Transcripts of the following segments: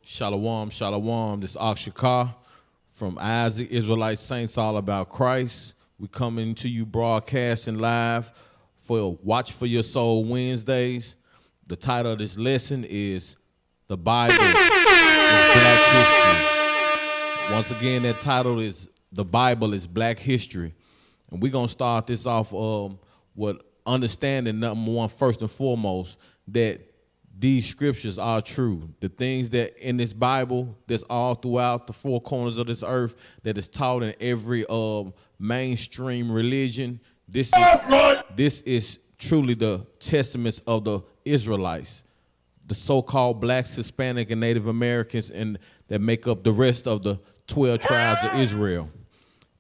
Shalom, shalom. This is Akshakar from Isaac Israelite Saints All About Christ. We coming to you broadcasting live for Watch for Your Soul Wednesdays. The title of this lesson is The Bible is Black History. Once again, that title is The Bible is Black History. And we're going to start this off with understanding, number one, first and foremost, that these scriptures are true. The things that in this Bible, that's all throughout the four corners of this earth, that is taught in every mainstream religion, this is truly the testaments of the Israelites, the so-called blacks, Hispanic, and Native Americans, and that make up the rest of the 12 tribes of Israel.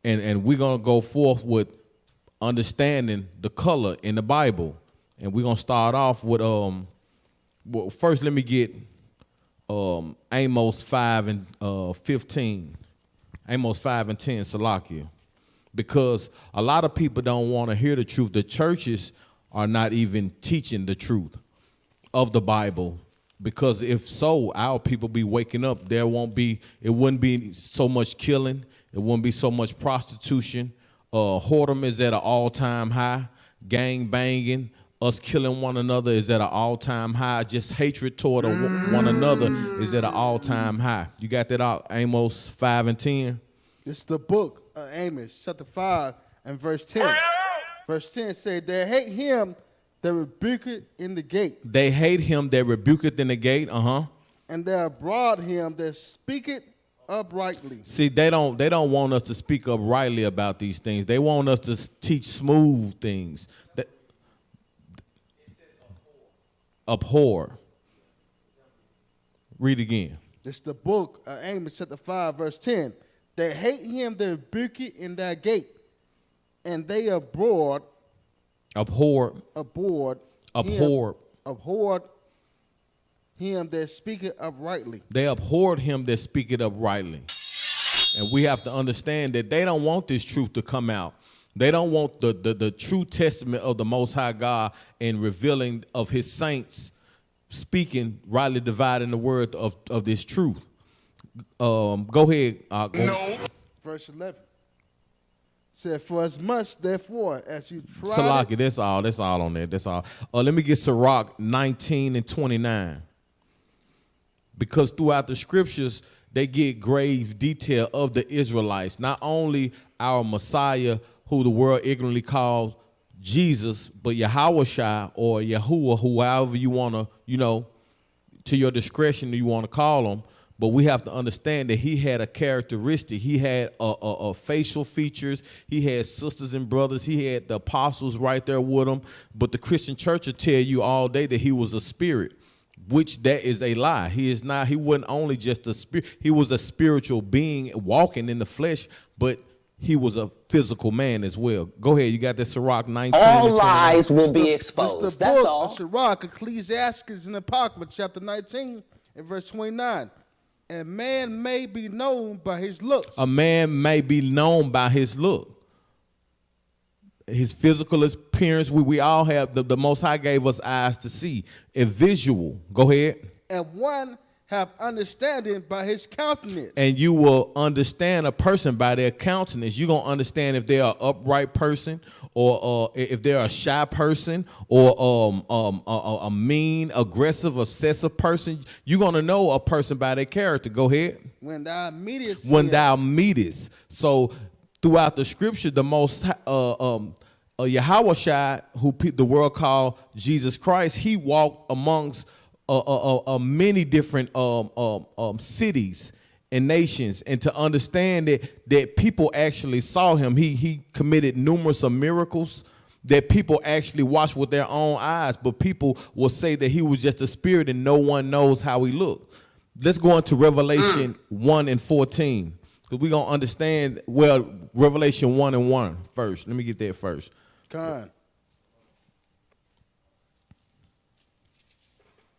And we're going to go forth with understanding the color in the Bible. And we're going to start off with well, first, let me get Amos 5 and 15, Amos 5 and 10, Salakia, because a lot of people don't want to hear the truth. The churches are not even teaching the truth of the Bible, because if so, our people be waking up. It wouldn't be so much killing. It wouldn't be so much prostitution. Whoredom is at an all-time high. Gang banging. Us killing one another is at an all-time high. Just hatred toward one another is at an all-time high. You got that out, Amos 5 and 10? It's the book of Amos, chapter 5 and verse 10. Verse 10 says, they hate him that rebuketh in the gate. They hate him that rebuketh in the gate, And they abroad him that speaketh uprightly. See, they don't want us to speak uprightly about these things. They want us to teach smooth things. Abhor. Read again. It's the book of Amos, chapter 5, verse 10. They hate him that rebuketh in their gate, and they abhor him that speaketh uprightly. They abhorred him that speaketh uprightly. And we have to understand that they don't want this truth to come out. They don't want the true testament of the Most High God and revealing of his saints, speaking, rightly dividing the word of this truth. Go ahead. No. Verse 11 said, for as much, therefore, as you try. Salaki, that's all on there. That's all. Let me get Sirach 19 and 29. Because throughout the scriptures, they get grave detail of the Israelites, not only our Messiah, who the world ignorantly calls Jesus, but Yahushua or Yahuwah, however you want to, to your discretion you want to call him. But we have to understand that he had a characteristic. He had a facial features. He had sisters and brothers. He had the apostles right there with him. But the Christian church will tell you all day that he was a spirit, which that is a lie. He is not. He wasn't only just a spirit. He was a spiritual being walking in the flesh, but he was a physical man as well. Go ahead. You got that Sirach 19. All lies will be exposed. That's all. Sirach, Ecclesiastes, and Apocrypha, chapter 19 and verse 29. A man may be known by his looks. A man may be known by his look. His physical appearance. We all have, the Most High gave us eyes to see. A visual. Go ahead. And one have understanding by his countenance. And you will understand a person by their countenance. You're going to understand if they're an upright person or if they're a shy person or a mean, aggressive, obsessive person. You're going to know a person by their character. Go ahead. When thou meetest When him. thou meetest. So throughout the scripture, the most Yahushua, who the world called Jesus Christ, he walked amongst many different cities and nations, and to understand that people actually saw him. He committed numerous of miracles that people actually watched with their own eyes, but people will say that he was just a spirit and no one knows how he looked. Let's go into Revelation 1 and 14, because we're going to understand, well, Revelation 1 and 1 first. Let me get there first. Con.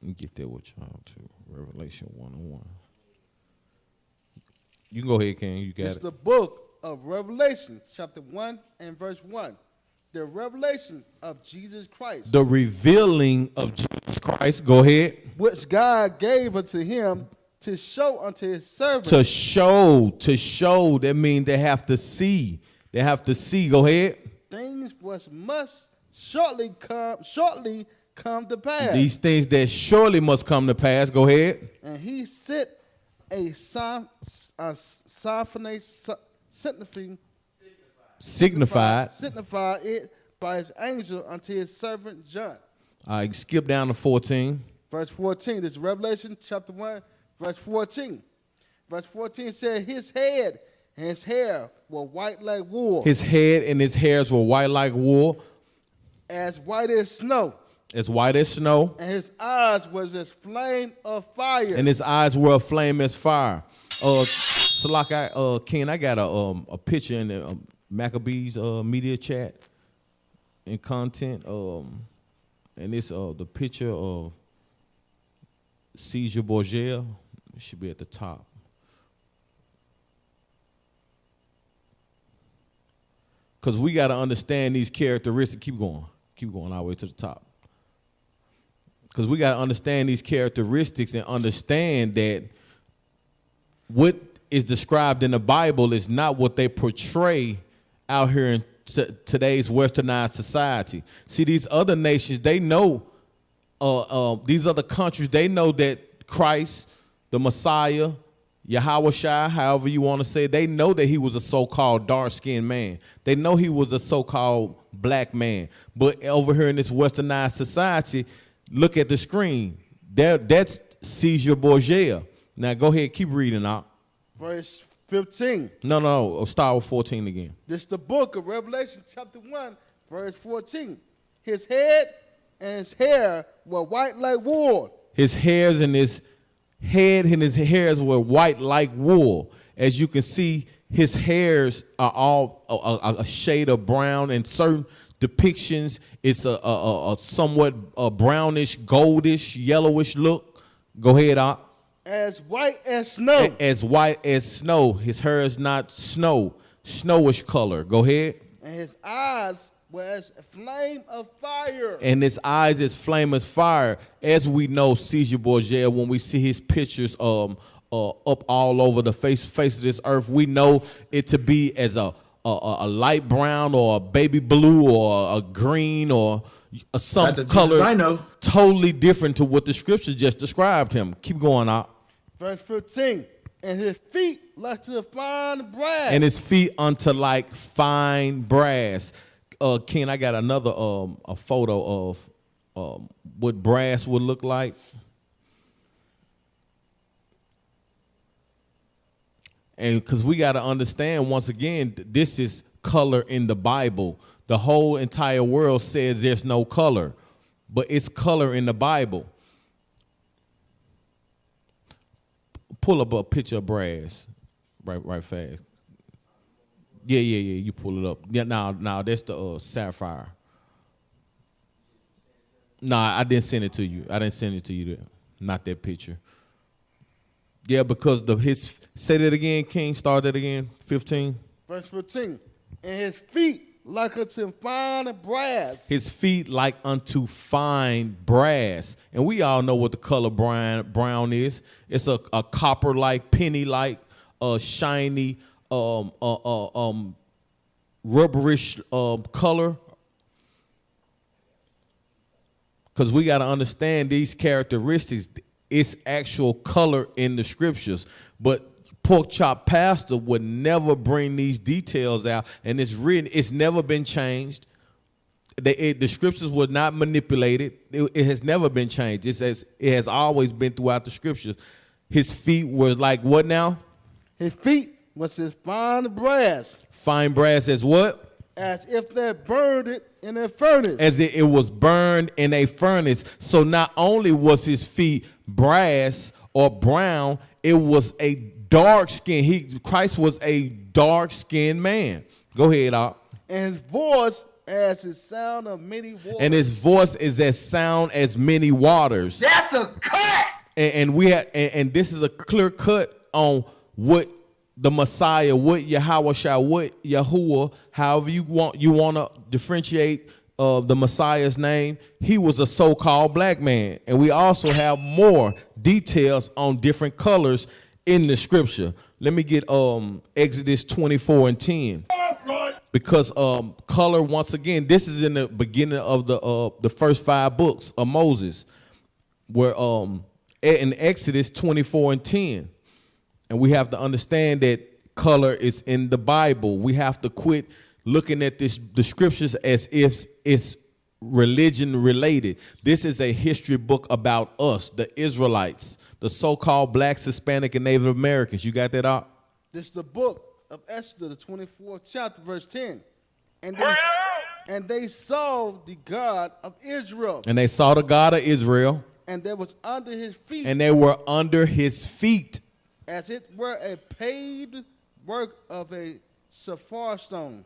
Let me get there with y'all too. Revelation 1 and 1. You can go ahead, Ken. You got It's it. the book of Revelation, chapter 1 and verse 1. The revelation of Jesus Christ. The revealing of Jesus Christ. Go ahead. Which God gave unto him to show unto his servants. To show. That means they have to see. They have to see. Go ahead. Things which must shortly come to pass. These things that surely must come to pass. Go ahead. And he sent a signified it by his angel unto his servant John. All right, skip down to 14. Verse 14, this is Revelation chapter 1, verse 14. Verse 14 said, his head and his hair were white like wool. His head and his hairs were white like wool. As white as snow. As white as snow. And his eyes was as flame of fire. And his eyes were a flame as fire. So like Ken, I got a picture in the Maccabees media chat and content. And it's the picture of Caesar Borgia. It should be at the top. Because we got to understand these characteristics. Keep going all the way to the top. Because we got to understand these characteristics and understand that what is described in the Bible is not what they portray out here in today's westernized society. See, these other nations, they know, these other countries, they know that Christ, the Messiah, Yahushua, however you want to say it, they know that he was a so-called dark-skinned man. They know he was a so-called black man. But over here in this westernized society, look at the screen. That's Caesar Borgia. Now go ahead, keep reading out. Verse 15. No, start with 14 again. This is the book of Revelation chapter 1, verse 14. His head and his hair were white like wool. His hairs and his head and his hairs were white like wool. As you can see, his hairs are all a shade of brown, and certain depictions it's a somewhat brownish, goldish, yellowish look. Go ahead, Op. As white as snow. As white as snow. His hair is not snowish color. Go ahead. And his eyes were as a flame of fire. And his eyes is flame as fire. As we know, Caesar Borgia, when we see his pictures up all over the face of this earth, we know it to be as a light brown or a baby blue or a green or some color I know. totally different to what the scripture just described him. Keep going out. Verse 15. And his feet like to fine brass. And his feet unto like fine brass. Ken, I got another a photo of what brass would look like. And because we got to understand, once again, this is color in the Bible. The whole entire world says there's no color, but it's color in the Bible. Pull up a picture of brass, right fast. Yeah. You pull it up. Yeah, now that's the sapphire. Nah, I didn't send it to you. There. Not that picture. Yeah, because say that again, King. Start that again. 15. Verse 15. And his feet like unto fine brass. His feet like unto fine brass. And we all know what the color brown is. It's a copper-like, penny-like, shiny, rubberish color. Because we got to understand these characteristics. It's actual color in the scriptures. But Pork Chop Pastor would never bring these details out. And it's written, it's never been changed. The scriptures were not manipulated. It has never been changed. It has always been throughout the scriptures. His feet were like what now? His feet was as fine brass. Fine brass as what? As if they burned it in a furnace. As it was burned in a furnace. So not only was his feet brass or brown, it was a dark skin. Christ was a dark-skinned man. Go ahead, Doc. And his voice as the sound of many waters. And his voice is as sound as many waters. That's a cut. And this is a clear cut on what the Messiah, what Yahweh, what Yahuwah, however you want to differentiate the Messiah's name. He was a so-called black man. And we also have more details on different colors in the scripture. Let me get Exodus 24:10. Because color, once again, this is in the beginning of the first 5 books of Moses, where in Exodus 24:10. And we have to understand that color is in the Bible. We have to quit looking at the scriptures as if it's religion related. This is a history book about us, the Israelites, the so-called blacks, Hispanic, and Native Americans. You got that out? This is the book of Esther, the 24th chapter, verse 10. And they saw the God of Israel. And they saw the God of Israel. And they was under his feet. And they were under his feet. As it were a paved work of a sapphire stone.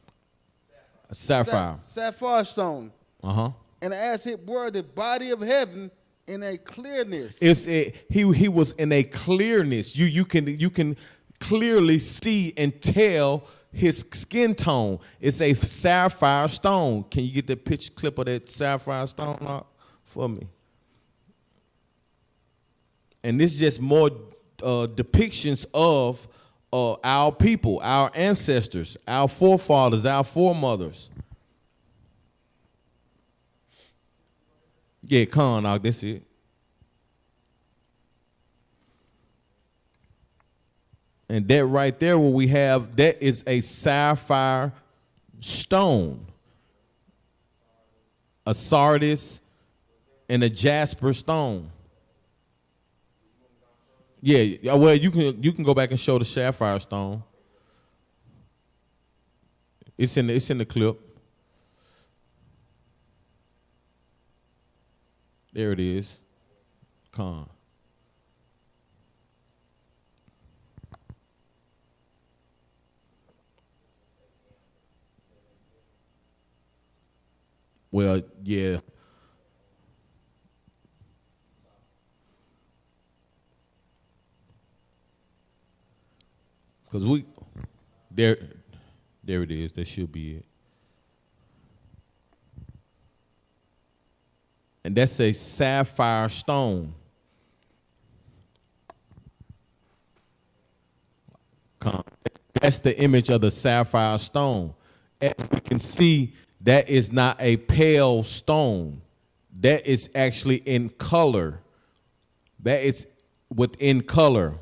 Sapphire. Sapphire stone. Uh-huh. And as it were the body of heaven in a clearness. He was in a clearness. You can clearly see and tell his skin tone. It's a sapphire stone. Can you get the picture clip of that sapphire stone out for me? And this is just more depictions of our people, our ancestors, our forefathers, our foremothers. Yeah, Khan, that's it. And that right there, what we have, that is a sapphire stone, a sardis, and a jasper stone. Yeah, well, you can go back and show the sapphire stone. It's in the clip. There it is. Con. Well, yeah. Because there it is. That should be it. And that's a sapphire stone. That's the image of the sapphire stone. As we can see, that is not a pale stone. That is actually in color. That is within color.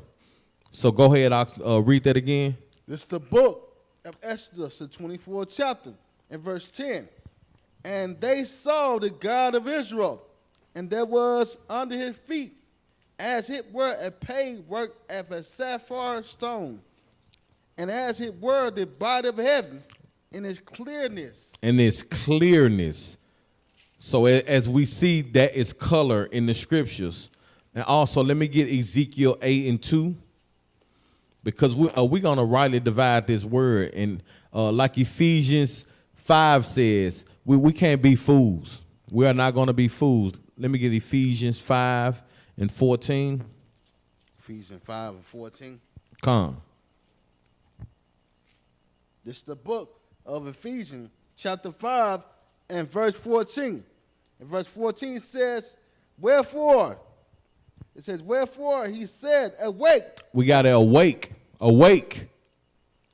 So go ahead, read that again. This is the book of Esther, the 24th chapter, and verse 10. And they saw the God of Israel, and there was under his feet, as it were a paved work of a sapphire stone, and as it were the body of heaven in its clearness. In its clearness. So as we see, that is color in the scriptures. And also, let me get Ezekiel 8:2. Because we're going to rightly divide this word. And like Ephesians 5 says, we can't be fools. We are not going to be fools. Let me get Ephesians 5:14. Ephesians 5:14. Come. This is the book of Ephesians, chapter 5 and verse 14. And verse 14 says, wherefore, it says, wherefore he said, awake. We got to awake. Awake.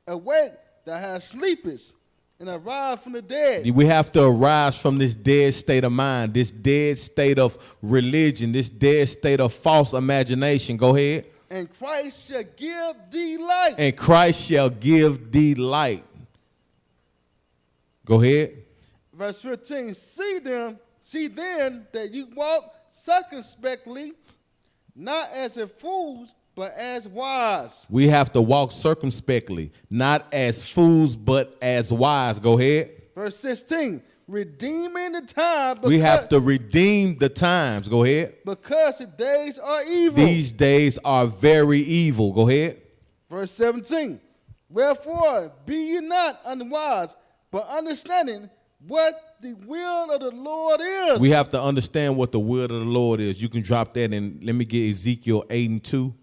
Awake, thou hast sleepest, and arise from the dead. We have to arise from this dead state of mind, this dead state of religion, this dead state of false imagination. Go ahead. And Christ shall give thee light. And Christ shall give thee light. Go ahead. Verse 15, see then that you walk circumspectly, not as a fools, but as wise. We have to walk circumspectly, not as fools, but as wise. Go ahead. Verse 16, redeeming the time. We have to redeem the times. Go ahead. Because the days are evil. These days are very evil. Go ahead. Verse 17, wherefore be ye not unwise, but understanding what the will of the Lord is. We have to understand what the will of the Lord is. You can drop that and let me get Ezekiel 8:2.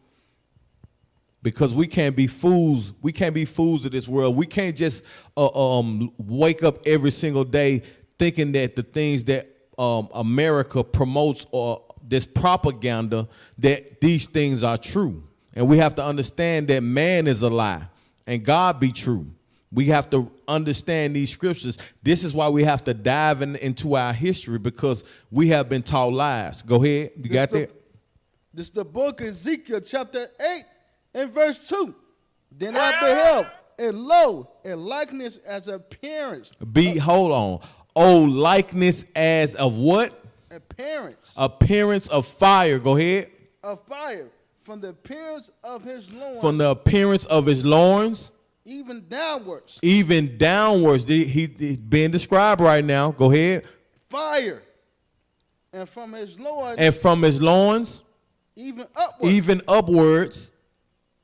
Because we can't be fools. We can't be fools of this world. We can't just wake up every single day thinking that the things that America promotes or this propaganda, that these things are true. And we have to understand that man is a lie and God be true. We have to understand these scriptures. This is why we have to dive into our history, because we have been taught lies. Go ahead. You got that? This is the book of Ezekiel chapter 8 and verse 2. Then I beheld, and lo, a likeness as appearance. Hold on. Oh, likeness as of what? Appearance. Appearance of fire. Go ahead. Of fire. From the appearance of his loins. From the appearance of his loins. Even downwards. Even downwards. He's being described right now. Go ahead. Fire. And from his loins. And from his loins. Even upwards. Even upwards.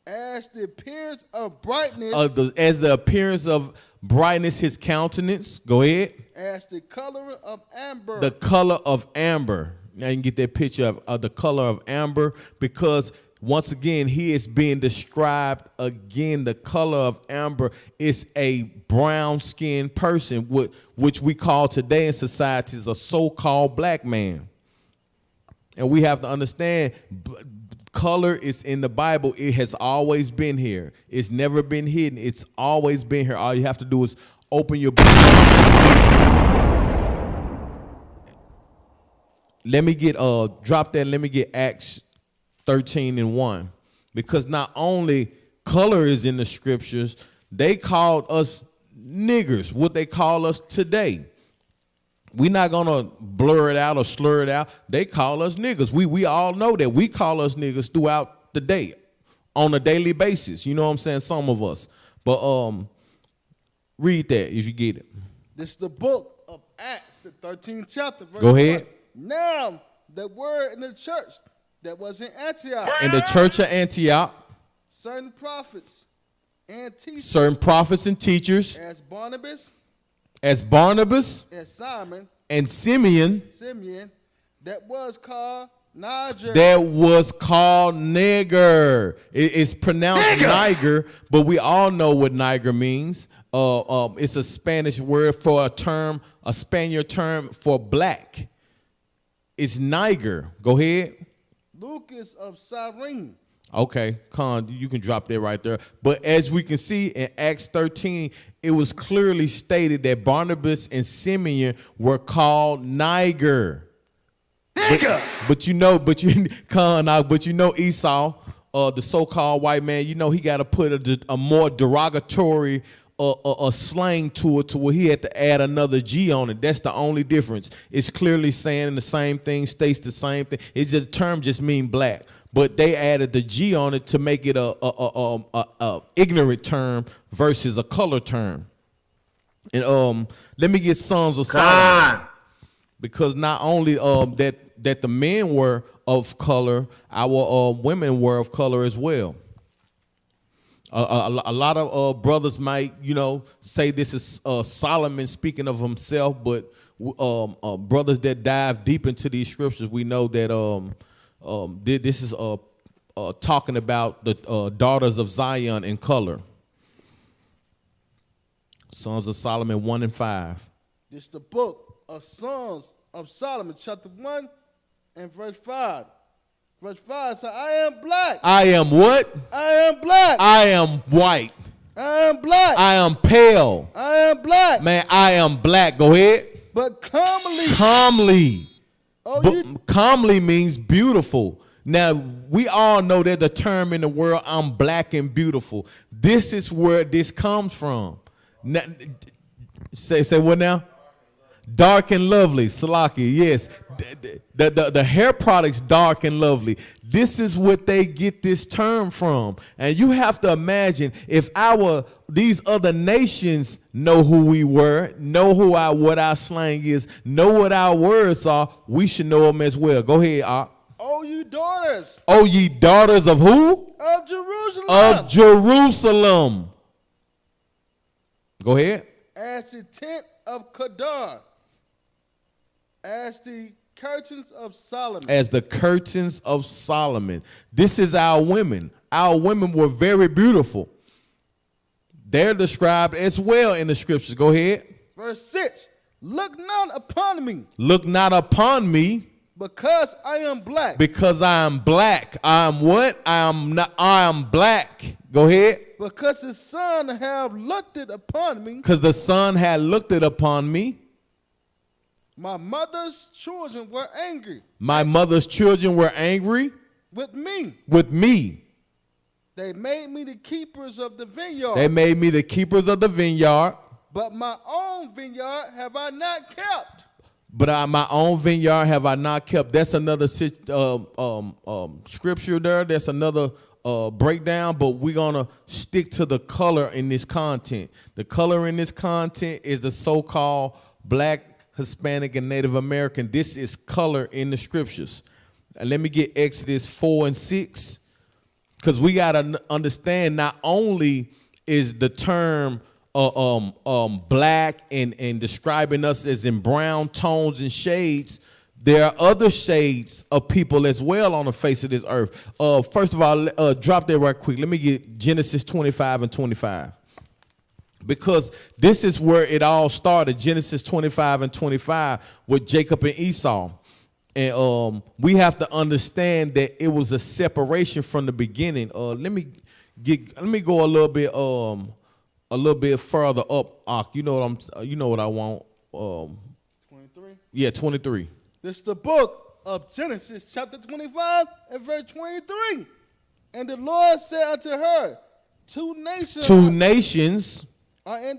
As the appearance of brightness. As the appearance of brightness, his countenance. Go ahead. As the color of amber. The color of amber. Now you can get that picture of the color of amber, because once again, he is being described again. The color of amber is a brown-skinned person, which we call today in society is a so-called black man. And we have to understand, color is in the Bible. It has always been here. It's never been hidden. It's always been here. All you have to do is open your book. Let me get drop that. Let me get Acts 13:1, because not only color is in the scriptures, they called us niggers, what they call us today. We're not gonna blur it out or slur it out. They call us niggers. We all know that. We call us niggers throughout the day, on a daily basis. You know what I'm saying? Some of us. But read that if you get it. This is the book of Acts, the 13th chapter. Verse Go ahead. 1. Now the word in the church that was in Antioch. In the church of Antioch, certain prophets and teachers. Certain prophets and teachers. As Barnabas. And Simon. And Simeon. That was called Niger. That was called nigger. It's pronounced Niger, but we all know what Niger means. It's a Spanish word for a Spaniard term for black. It's Niger. Go ahead. Lucas of Cyrene. Okay, Con, you can drop that right there. But as we can see in Acts 13, it was clearly stated that Barnabas and Simeon were called Niger. But you know Esau, the so-called white man, you know he got to put a more derogatory a slang to it, to where he had to add another G on it. That's the only difference. It's clearly saying the same thing, states the same thing. It's just, the term just mean black, but they added the G on it to make it a ignorant term versus a color term. And let me get Sons of Solomon, because not only that the men were of color, our women were of color as well. A lot of brothers might, say this is Solomon speaking of himself, but brothers that dive deep into these scriptures, we know that this is talking about the daughters of Zion in color. Sons of Solomon 1 and 5. This is the book of Songs of Solomon, chapter 1 and verse 5. Verse 5 says, I am black. I am what? I am black. I am white. I am black. I am pale. I am black. Man, I am black. Go ahead. But comely. Calmly. Oh, But calmly means beautiful. Now, we all know that the term in the world, I'm black and beautiful. This is where this comes from. Now, say what now? Dark and lovely, Salaki, yes. The hair products, dark and lovely. This is what they get this term from. And you have to imagine if these other nations know who we were, know what our slang is, know what our words are, we should know them as well. Go ahead, Ak. Oh, you daughters. Oh, ye daughters of who? Of Jerusalem. Of Jerusalem. Go ahead. As the tent of Kedar. As the curtains of Solomon. As the curtains of Solomon. This is our women. Our women were very beautiful. They're described as well in the scriptures. Go ahead. Verse 6. Look not upon me. Look not upon me. Because I am black. Because I am black. I am what? I am black. Go ahead. Because the sun have looked it upon me. Because the sun had looked it upon me. My mother's children were angry. My mother's children were angry. With me. With me. They made me the keepers of the vineyard. They made me the keepers of the vineyard. But my own vineyard have I not kept. But my own vineyard have I not kept. That's another scripture there. That's another breakdown. But we're going to stick to the color in this content. The color in this content is the so-called black, Hispanic, and Native American. This is color in the scriptures. And let me get Exodus 4 and 6. Because we got to understand not only is the term black and describing us as in brown tones and shades, there are other shades of people as well on the face of this earth. First of all, drop that right quick. Let me get Genesis 25 and 25. Because this is where it all started, Genesis 25 and 25 with Jacob and Esau. And we have to understand that it was a separation from the beginning. Let me go a little bit further up. You know what I want. 23. Yeah, 23. This is the book of Genesis, chapter 25 and verse 23. And the Lord said unto her, two nations are in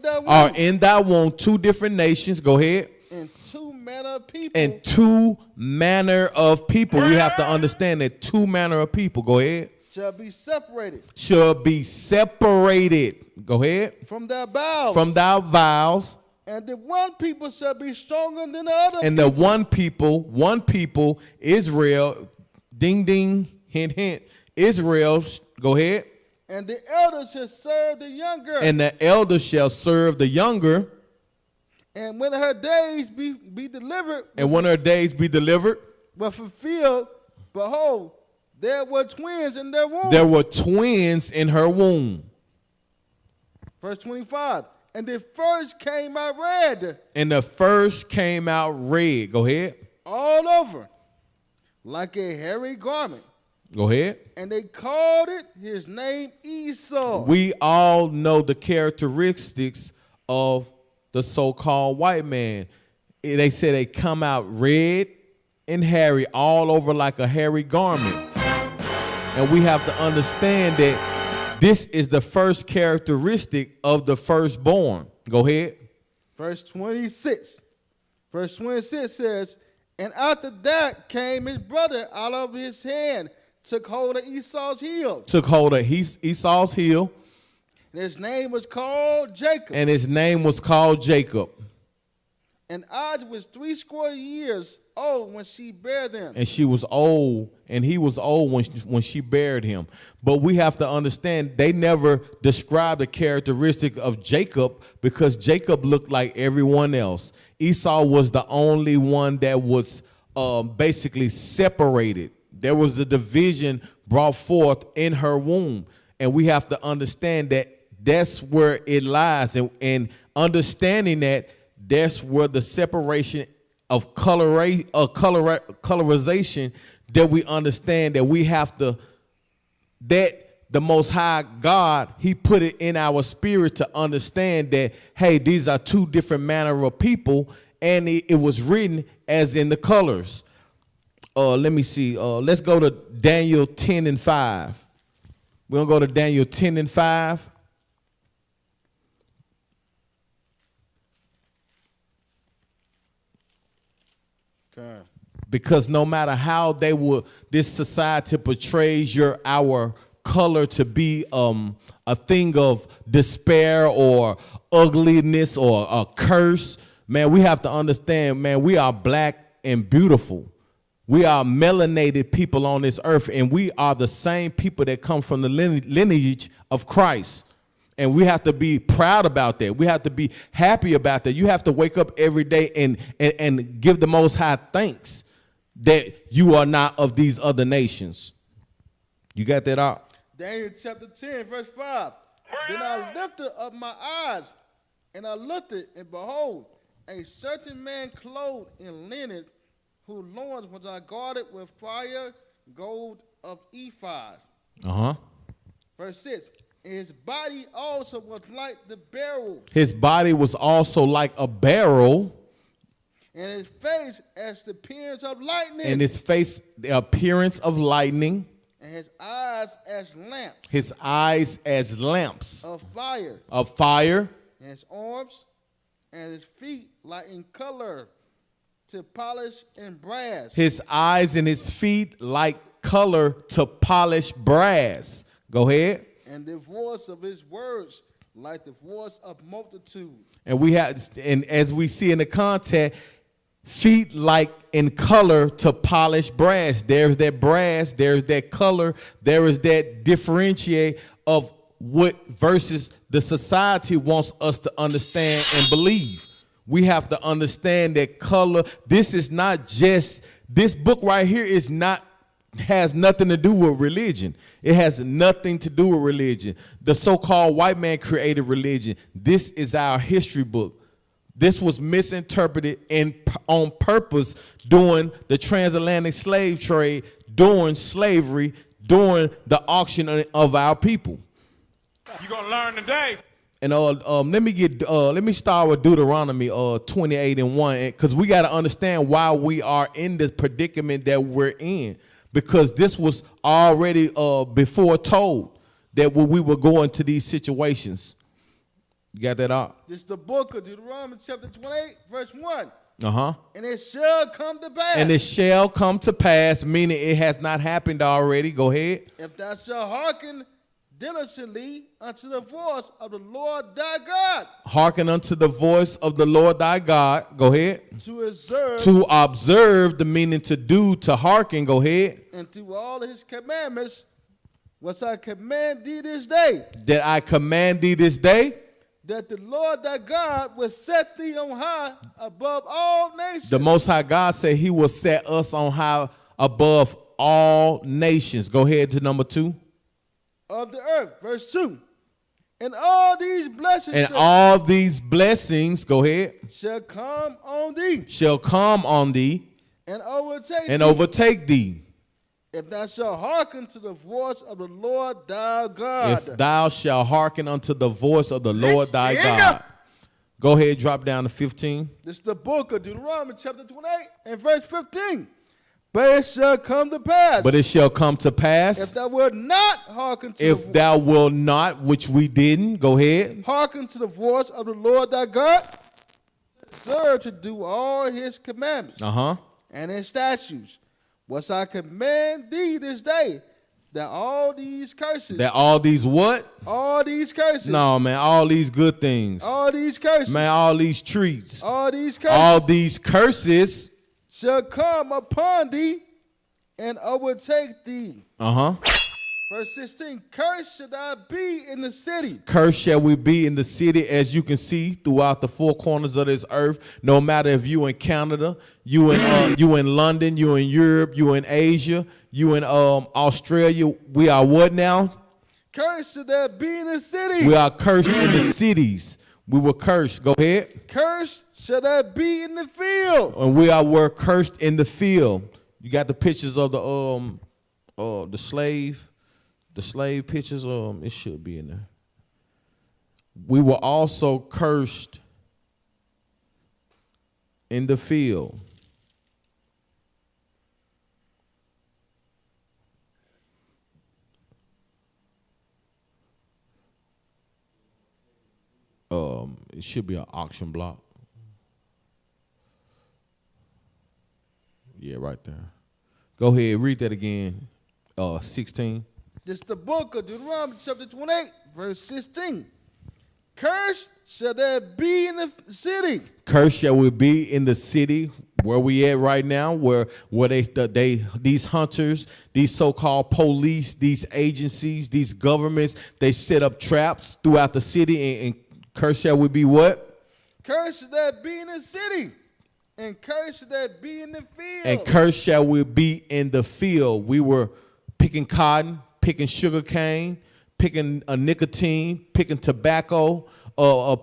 thy womb. Two different nations. Go ahead. And two manner of people. And two manner of people. We have to understand that two manner of people. Go ahead. Shall be separated. Shall be separated. Go ahead. From thy vows. From thy vows. And the one people shall be stronger than the other. And the one people, Israel, ding, ding, hint, hint, Israel, go ahead. And the elders shall serve the younger. And the elder shall serve the younger. And when her days be delivered. And when her days be delivered. Were fulfilled, behold, there were twins in their womb. There were twins in her womb. Verse 25. And the first came out red. And the first came out red. Go ahead. All over. Like a hairy garment. Go ahead. And they called it his name Esau. We all know the characteristics of the so-called white man. They say they come out red and hairy, all over like a hairy garment. And we have to understand that this is the first characteristic of the firstborn. Go ahead. Verse 26. Verse 26 says, and after that came his brother out of his hand, took hold of Esau's heel. Took hold of Esau's heel. And his name was called Jacob. And his name was called Jacob. And Isaac was 80 years old when she bare them. And she was old, and he was old when she buried him. But we have to understand they never described the characteristic of Jacob because Jacob looked like everyone else. Esau was the only one that was basically separated. There was a division brought forth in her womb. And we have to understand that that's where it lies. And understanding that that's where the separation of colorization that we understand that we have to, that the Most High God, he put it in our spirit to understand that, hey, these are two different manner of people, and it was written as in the colors. Let me see. Let's go to Daniel 10 and 5. We're going to go to Daniel 10 and 5. Okay. Because no matter how this society portrays our color to be a thing of despair or ugliness or a curse, man, we have to understand, man, we are black and beautiful. We are melanated people on this earth, and we are the same people that come from the lineage of Christ. And we have to be proud about that. We have to be happy about that. You have to wake up every day and give the Most High thanks that you are not of these other nations. You got that out? Daniel chapter 10, verse 5. Then I lifted up my eyes, and I looked, and behold, a certain man clothed in linen, whose loins was I guarded with fire, gold of ephod. Verse 6. And his body also was like the barrel. His body was also like a barrel. And his face as the appearance of lightning. And his face, the appearance of lightning. And his eyes as lamps. His eyes as lamps. Of fire. Of fire. And his arms and his feet like in color to polish in brass. His eyes and his feet like color to polish brass. Go ahead. And the voice of his words like the voice of multitude. And as we see in the context, feet like in color to polish brass. There's that brass, there's that color, there is that differentiate of what versus the society wants us to understand and believe. We have to understand that color, this is not just, this book right here has nothing to do with religion. It has nothing to do with religion. The so-called white man created religion. This is our history book. This was misinterpreted on purpose during the transatlantic slave trade, during slavery, during the auction of our people. You're gonna learn today. And let me start with Deuteronomy 28 and 1, because we got to understand why we are in this predicament that we're in. Because this was already before told that we were going to these situations. You got that out? This is the book of Deuteronomy chapter 28, verse 1. And it shall come to pass. And it shall come to pass, meaning it has not happened already. Go ahead. If thou shalt hearken diligently unto the voice of the Lord thy God. Hearken unto the voice of the Lord thy God. Go ahead. To observe, the meaning to do, to hearken. Go ahead. And to all his commandments, what I command thee this day. That I command thee this day. That the Lord thy God will set thee on high above all nations. The Most High God said he will set us on high above all nations. Go ahead to number 2. Of the earth, verse 2. And all these blessings. And all these blessings, go ahead. Shall come on thee. Shall come on thee. And overtake and thee. Overtake thee. If thou shalt hearken to the voice of the Lord thy God. If thou shalt hearken unto the voice of the Lord thy God. Go ahead, drop down to 15. This is the book of Deuteronomy chapter 28 and verse 15. But it shall come to pass. But it shall come to pass. If thou wilt not hearken to if thou wilt not, which we didn't, go ahead. Hearken to the voice of the Lord thy God. Serve to do all his commandments. And his statutes. What I command thee this day, that all these curses. That all these what? All these curses. No, man, all these good things. All these curses. Man, all these treats. All these curses. All these curses. Shall come upon thee and overtake thee. Verse 16, cursed should I be in the city. Cursed shall we be in the city, as you can see throughout the four corners of this earth. No matter if you in Canada, you in London, you in Europe, you in Asia, you in Australia. We are what now? Cursed should I be in the city. We are cursed in the cities. We were cursed. Go ahead. Cursed shall that be in the field. And were cursed in the field. You got the pictures of the slave pictures. It should be in there. We were also cursed in the field. It should be an auction block. Yeah, right there. Go ahead, read that again. 16. This is the book of Deuteronomy chapter 28, verse 16. Cursed shall there be in the city. Cursed shall we be in the city where we at right now, where these hunters, these so-called police, these agencies, these governments, they set up traps throughout the city, and cursed shall we be what? Cursed shall there be in the city, and cursed shall there be in the field. And cursed shall we be in the field. We were picking cotton, picking sugar cane, picking nicotine, picking tobacco,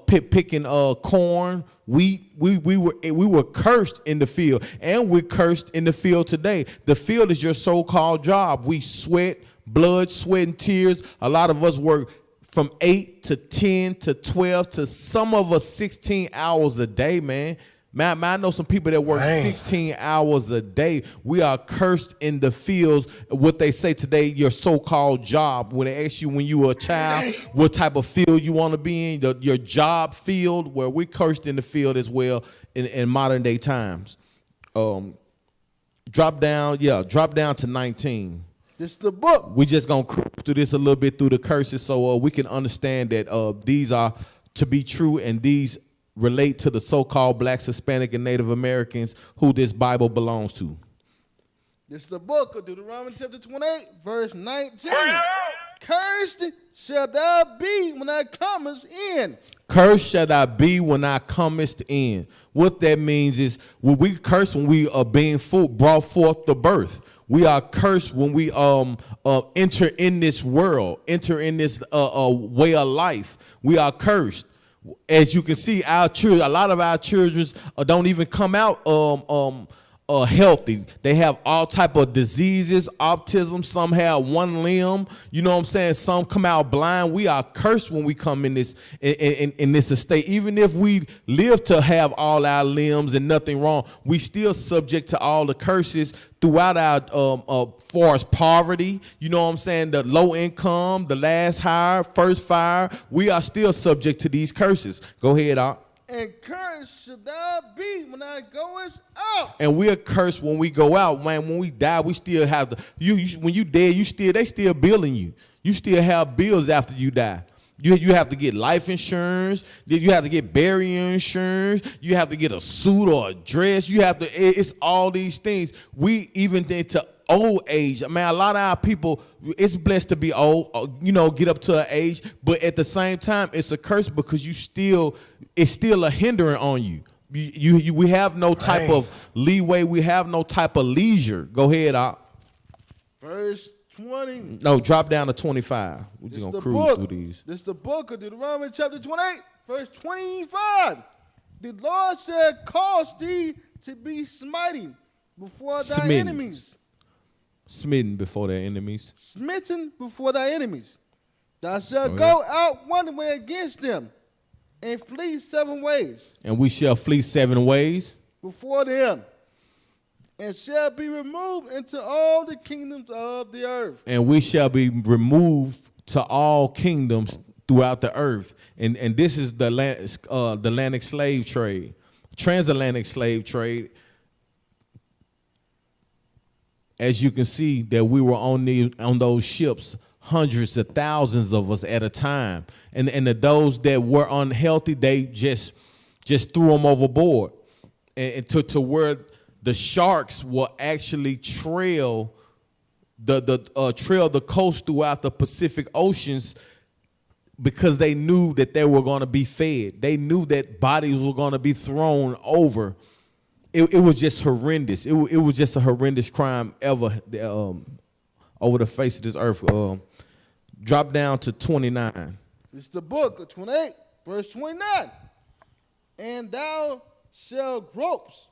picking corn, wheat. We were cursed in the field, and we're cursed in the field today. The field is your so-called job. We sweat, blood, sweat, and tears. A lot of us work from 8 to 10 to 12 to some of us 16 hours a day, man. Man, I know some people that work 16 hours a day. We are cursed in the fields. What they say today, your so-called job. When they ask you when you were a child, what type of field you want to be in, your job field, where we cursed in the field as well in modern day times. Drop down to 19. This is the book. We just gonna cruise through this a little bit through the curses, so we can understand that these are to be true, and these relate to the so-called Blacks, Hispanic, and Native Americans who this Bible belongs to. This is the book of Deuteronomy chapter 28, verse 19. Cursed shall thou be when thou comest in. Cursed shall thou be when thou comest in. What that means is, when we curse when we are being brought forth the birth. We are cursed when we enter in this world, enter in this way of life. We are cursed. As you can see, our children, a lot of our children don't even come out healthy. They have all type of diseases, autism. Some have one limb. You know what I'm saying? Some come out blind. We are cursed when we come in this estate. Even if we live to have all our limbs and nothing wrong, we still subject to all the curses throughout our far as poverty. You know what I'm saying? The low income, the last hire, first fire. We are still subject to these curses. Go ahead, Doc. And cursed shall thou be when thou goest out. And we are cursed when we go out, man. When we die, we still have when you dead, they still billing you. You still have bills after you die. You have to get life insurance. You have to get burial insurance. You have to get a suit or a dress. It's all these things. We even into old age. Man, a lot of our people, it's blessed to be old, get up to an age. But at the same time, it's a curse because it's still a hindrance on you. We have no type of leeway. We have no type of leisure. Go ahead, Op. Verse 20. No, drop down to 25. We're just going to cruise through these. This is the book of Deuteronomy chapter 28, verse 25. The Lord shall cause thee to be smiting before thy enemies. Smitten before their enemies. Smitten before thy enemies. Thou shalt go out one way against them, and flee 7 ways. And we shall flee 7 ways before them, and shall be removed into all the kingdoms of the earth. And we shall be removed to all kingdoms throughout the earth. And this is the Atlantic slave trade, transatlantic slave trade. As you can see, that we were on those ships, hundreds of thousands of us at a time. And those that were unhealthy, they just threw them overboard. And to where the sharks will actually trail the coast throughout the Pacific Oceans, because they knew that they were going to be fed. They knew that bodies were going to be thrown over. It was just horrendous. It was just a horrendous crime ever over the face of this earth. Drop down to 29. It's the book of 28, Verse 29. And thou shalt gropes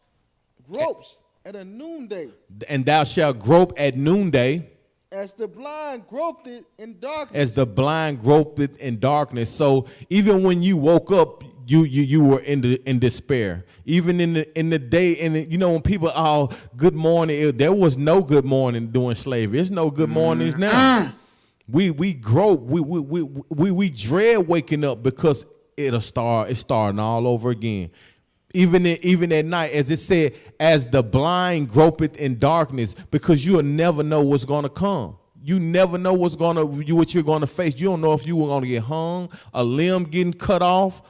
at a noonday, And thou shalt grope at noonday, as the blind groped it in darkness. as the blind groped it in darkness. So even when you woke up, you were in despair. Even in the day, and you know, when people, oh, good morning, there was no good morning during slavery. There's no good mornings now. We grope, we dread waking up because it's starting all over again. Even at night, as it said, as the blind gropeth in darkness, because you'll never know what's going to come. You never know what you're going to face. You don't know if you were going to get hung, a limb getting cut off,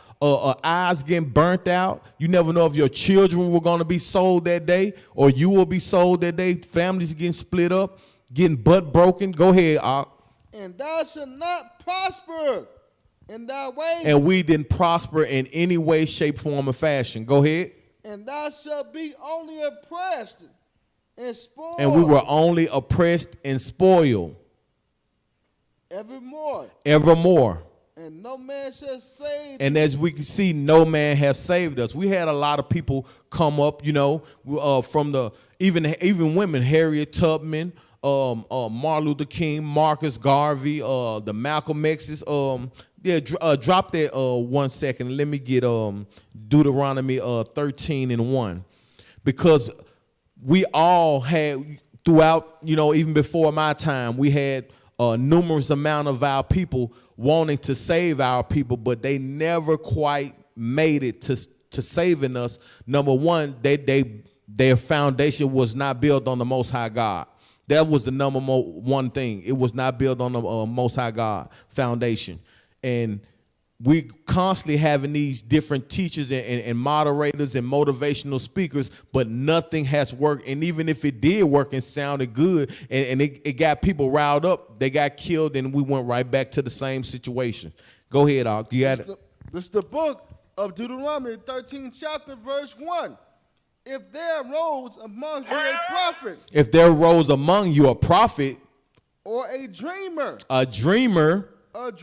eyes getting burnt out. You never know if your children were going to be sold that day, or you will be sold that day. Families getting split up, getting butt broken. Go ahead, Ak. And thou shalt not prosper in thy ways. And we didn't prosper in any way, shape, form, or fashion. Go ahead. And thou shalt be only oppressed and spoiled. And we were only oppressed and spoiled. Evermore. And no man shall save. And as we can see, no man has saved us. We had a lot of people come up, you know, from the even women, Harriet Tubman, Martin Luther King, Marcus Garvey, the Malcolm X's. Drop that 1 second. Let me get Deuteronomy 13:1, because we all had throughout, you know, even before my time, we had numerous amount of our people wanting to save our people, but they never quite made it to saving us. Number one, their foundation was not built on the Most High God. That was the number one thing. It was not built on the Most High God foundation. And we constantly having these different teachers and moderators and motivational speakers, but nothing has worked. And even if it did work and sounded good and it got people riled up, they got killed, and we went right back to the same situation. Go ahead, Ak. You got it. This is the book of Deuteronomy, 13th chapter, verse 1. If there arose among you a prophet. If there arose among you a prophet. Or a dreamer. A dreamer. Of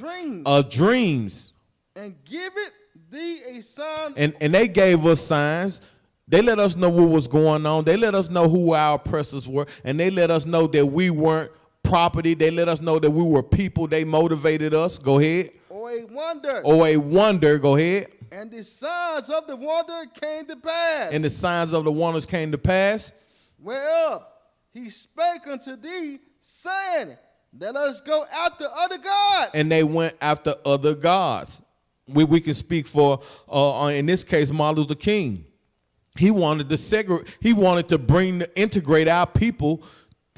dreams. And give it thee a sign. And they gave us signs. They let us know what was going on. They let us know who our oppressors were. And they let us know that we weren't property. They let us know that we were people. They motivated us. Go ahead. Or a wonder. Go ahead. And the signs of the wonder came to pass. And the signs of the wonders came to pass. Whereof he spake unto thee, saying, let us go after other gods. And they went after other gods. We can speak for, in this case, Martin Luther King. He wanted to integrate our people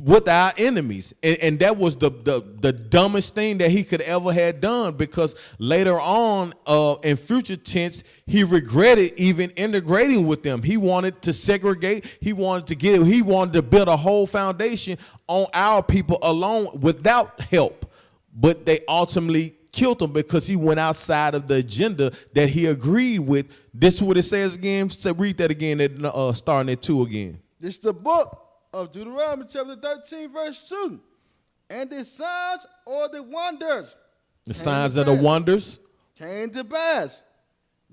with our enemies. And that was the dumbest thing that he could ever have done, because later on, in future tense, he regretted even integrating with them. He wanted to segregate. He wanted to build a whole foundation on our people alone without help. But they ultimately killed him because he went outside of the agenda that he agreed with. This is what it says again. So read that again, starting at 2 again. This is the book of Deuteronomy chapter 13, verse 2. And the signs or the wonders. The signs of the wonders came to pass.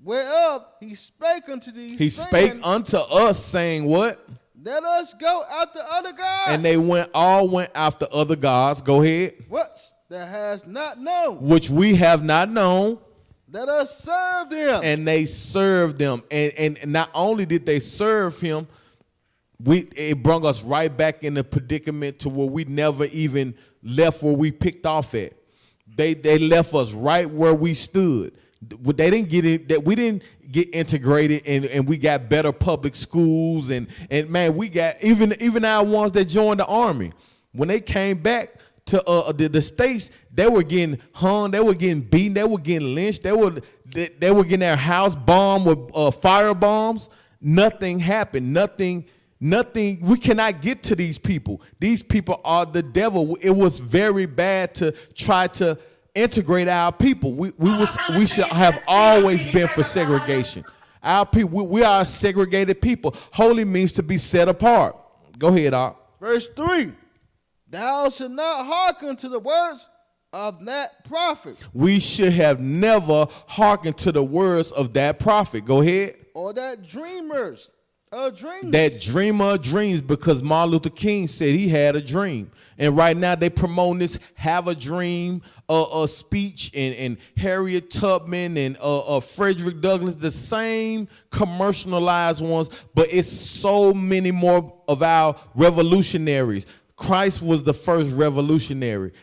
Whereof he spake unto thee. He spake unto us, saying what? Let us go after other gods. And they went after other gods. Go ahead. What that has not known. Which we have not known. Let us serve them. And they served them. And not only did they serve him, it brought us right back in the predicament to where we never even left where we picked off at. They left us right where we stood. They didn't get it, that we didn't get integrated, and we got better public schools, and man, we got even our ones that joined the army. When they came back to the states, they were getting hung, they were getting beaten, they were getting lynched, they were getting their house bombed with fire bombs. Nothing happened. Nothing. We cannot get to these people. These people are the devil. It was very bad to try to integrate our people. We should have always been for segregation. Our people, we are a segregated people. Holy means to be set apart. Go ahead, Art. Verse 3. Thou shalt not hearken to the words of that prophet. We should have never hearkened to the words of that prophet. Go ahead. Or that dreamers of dreams. That dreamer of dreams, because Martin Luther King said he had a dream. And right now they promote this have a dream speech and Harriet Tubman and Frederick Douglass, the same commercialized ones, but it's so many more of our revolutionaries. Christ was the first revolutionary.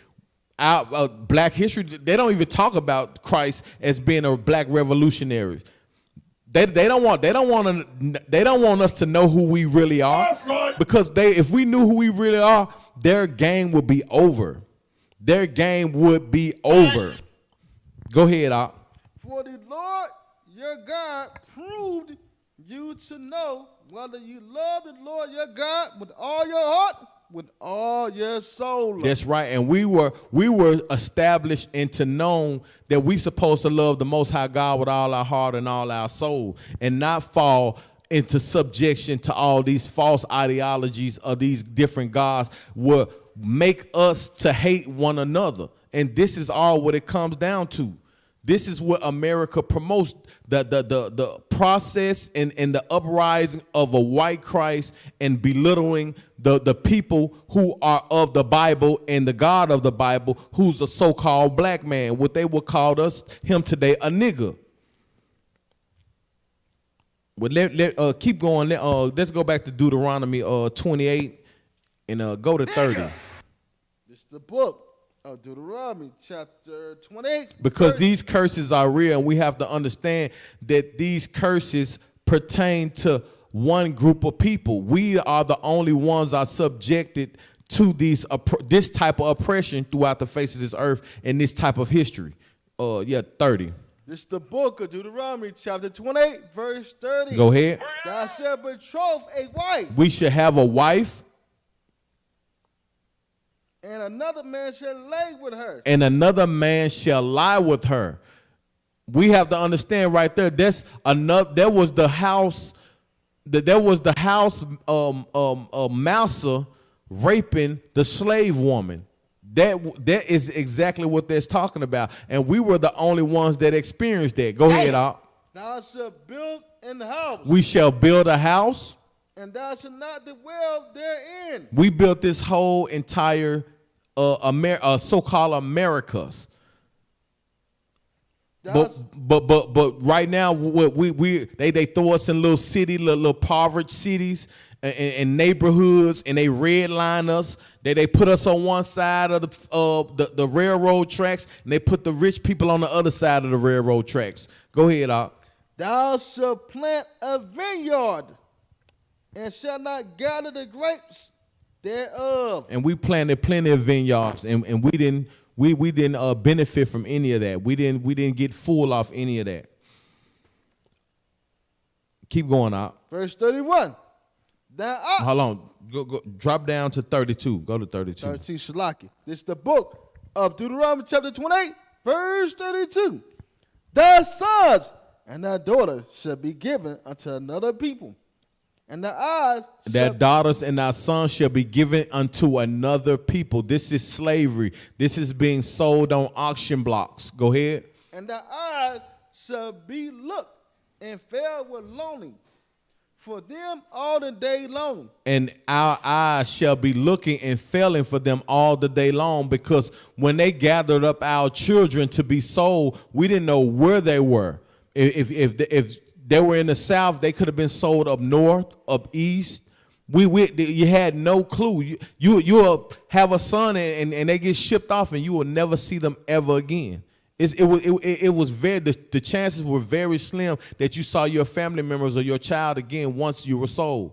Our black history, they don't even talk about Christ as being a black revolutionary. They don't want us to know who we really are, because if we knew who we really are, their game would be over. Their game would be over. Go ahead, Op. For the Lord your God proved you to know whether you love the Lord your God with all your heart, with all your soul. That's right. And we were established and to know that we supposed to love the Most High God with all our heart and all our soul, and not fall into subjection to all these false ideologies of these different gods will make us to hate one another. And this is all what it comes down to. This is what America promotes, the process and the uprising of a white Christ, and belittling the people who are of the Bible and the God of the Bible, who's a so-called black man, what they would call him today, a nigger. But keep going. Let's go back to Deuteronomy 28 and go to 30. This is the book of Deuteronomy, chapter 28. Because these curses are real, and we have to understand that these curses pertain to one group of people. We are the only ones are subjected to this type of oppression throughout the face of this earth and this type of history. 30. This is the book of Deuteronomy, chapter 28, verse 30. Go ahead. Thou shalt betroth a wife, We should have a wife, and another man shall lay with her. and another man shall lie with her. We have to understand right there. There was the house master raping the slave woman. That is exactly what that's talking about, and we were the only ones that experienced that. Go ahead, Op. Thou shalt build an house, We shall build a house. and thou shalt not dwell therein. We built this whole entire so-called Americas. But right now, they throw us in little impoverished cities and neighborhoods, and they redline us. They put us on one side of the railroad tracks, and they put the rich people on the other side of the railroad tracks. Go ahead, Op. Thou shalt plant a vineyard, and shalt not gather the grapes thereof. And we planted plenty of vineyards, and we didn't benefit from any of that. We didn't get full off any of that. Keep going, Op. Verse 31. Hold on. Go drop down to 32. Go to 32. 32 Shalaki. This is the book of Deuteronomy chapter 28, verse 32. Thy sons and thy daughters shall be given unto another people, and thy eyes Their daughters and thy sons shall be given unto another people. This is slavery. This is being sold on auction blocks. Go ahead. and thy eyes shall be looked and fell with longing for them all the day long. And our eyes shall be looking and failing for them all the day long, because when they gathered up our children to be sold, we didn't know where they were. If they were in the South, they could have been sold up north, up east. You had no clue. You will have a son and they get shipped off, and you will never see them ever again. It was very, the chances were very slim that you saw your family members or your child again once you were sold.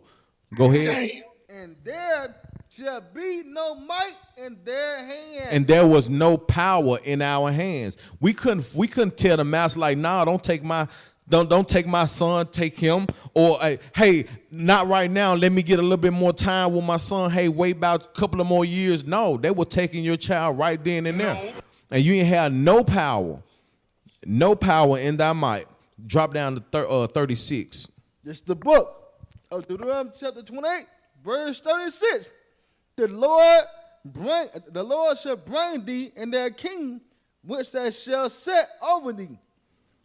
Go ahead. And there shall be no might in their hand. And there was no power in our hands. We couldn't tell the master, like, nah, don't take my son, take him. Or, hey, not right now. Let me get a little bit more time with my son. Hey, wait about a couple of more years. No, they were taking your child right then and there. And you ain't had no power in thy might. Drop down to 36. This is the book of Deuteronomy chapter 28, verse 36. The Lord bring thee and their king, which they shall set over thee,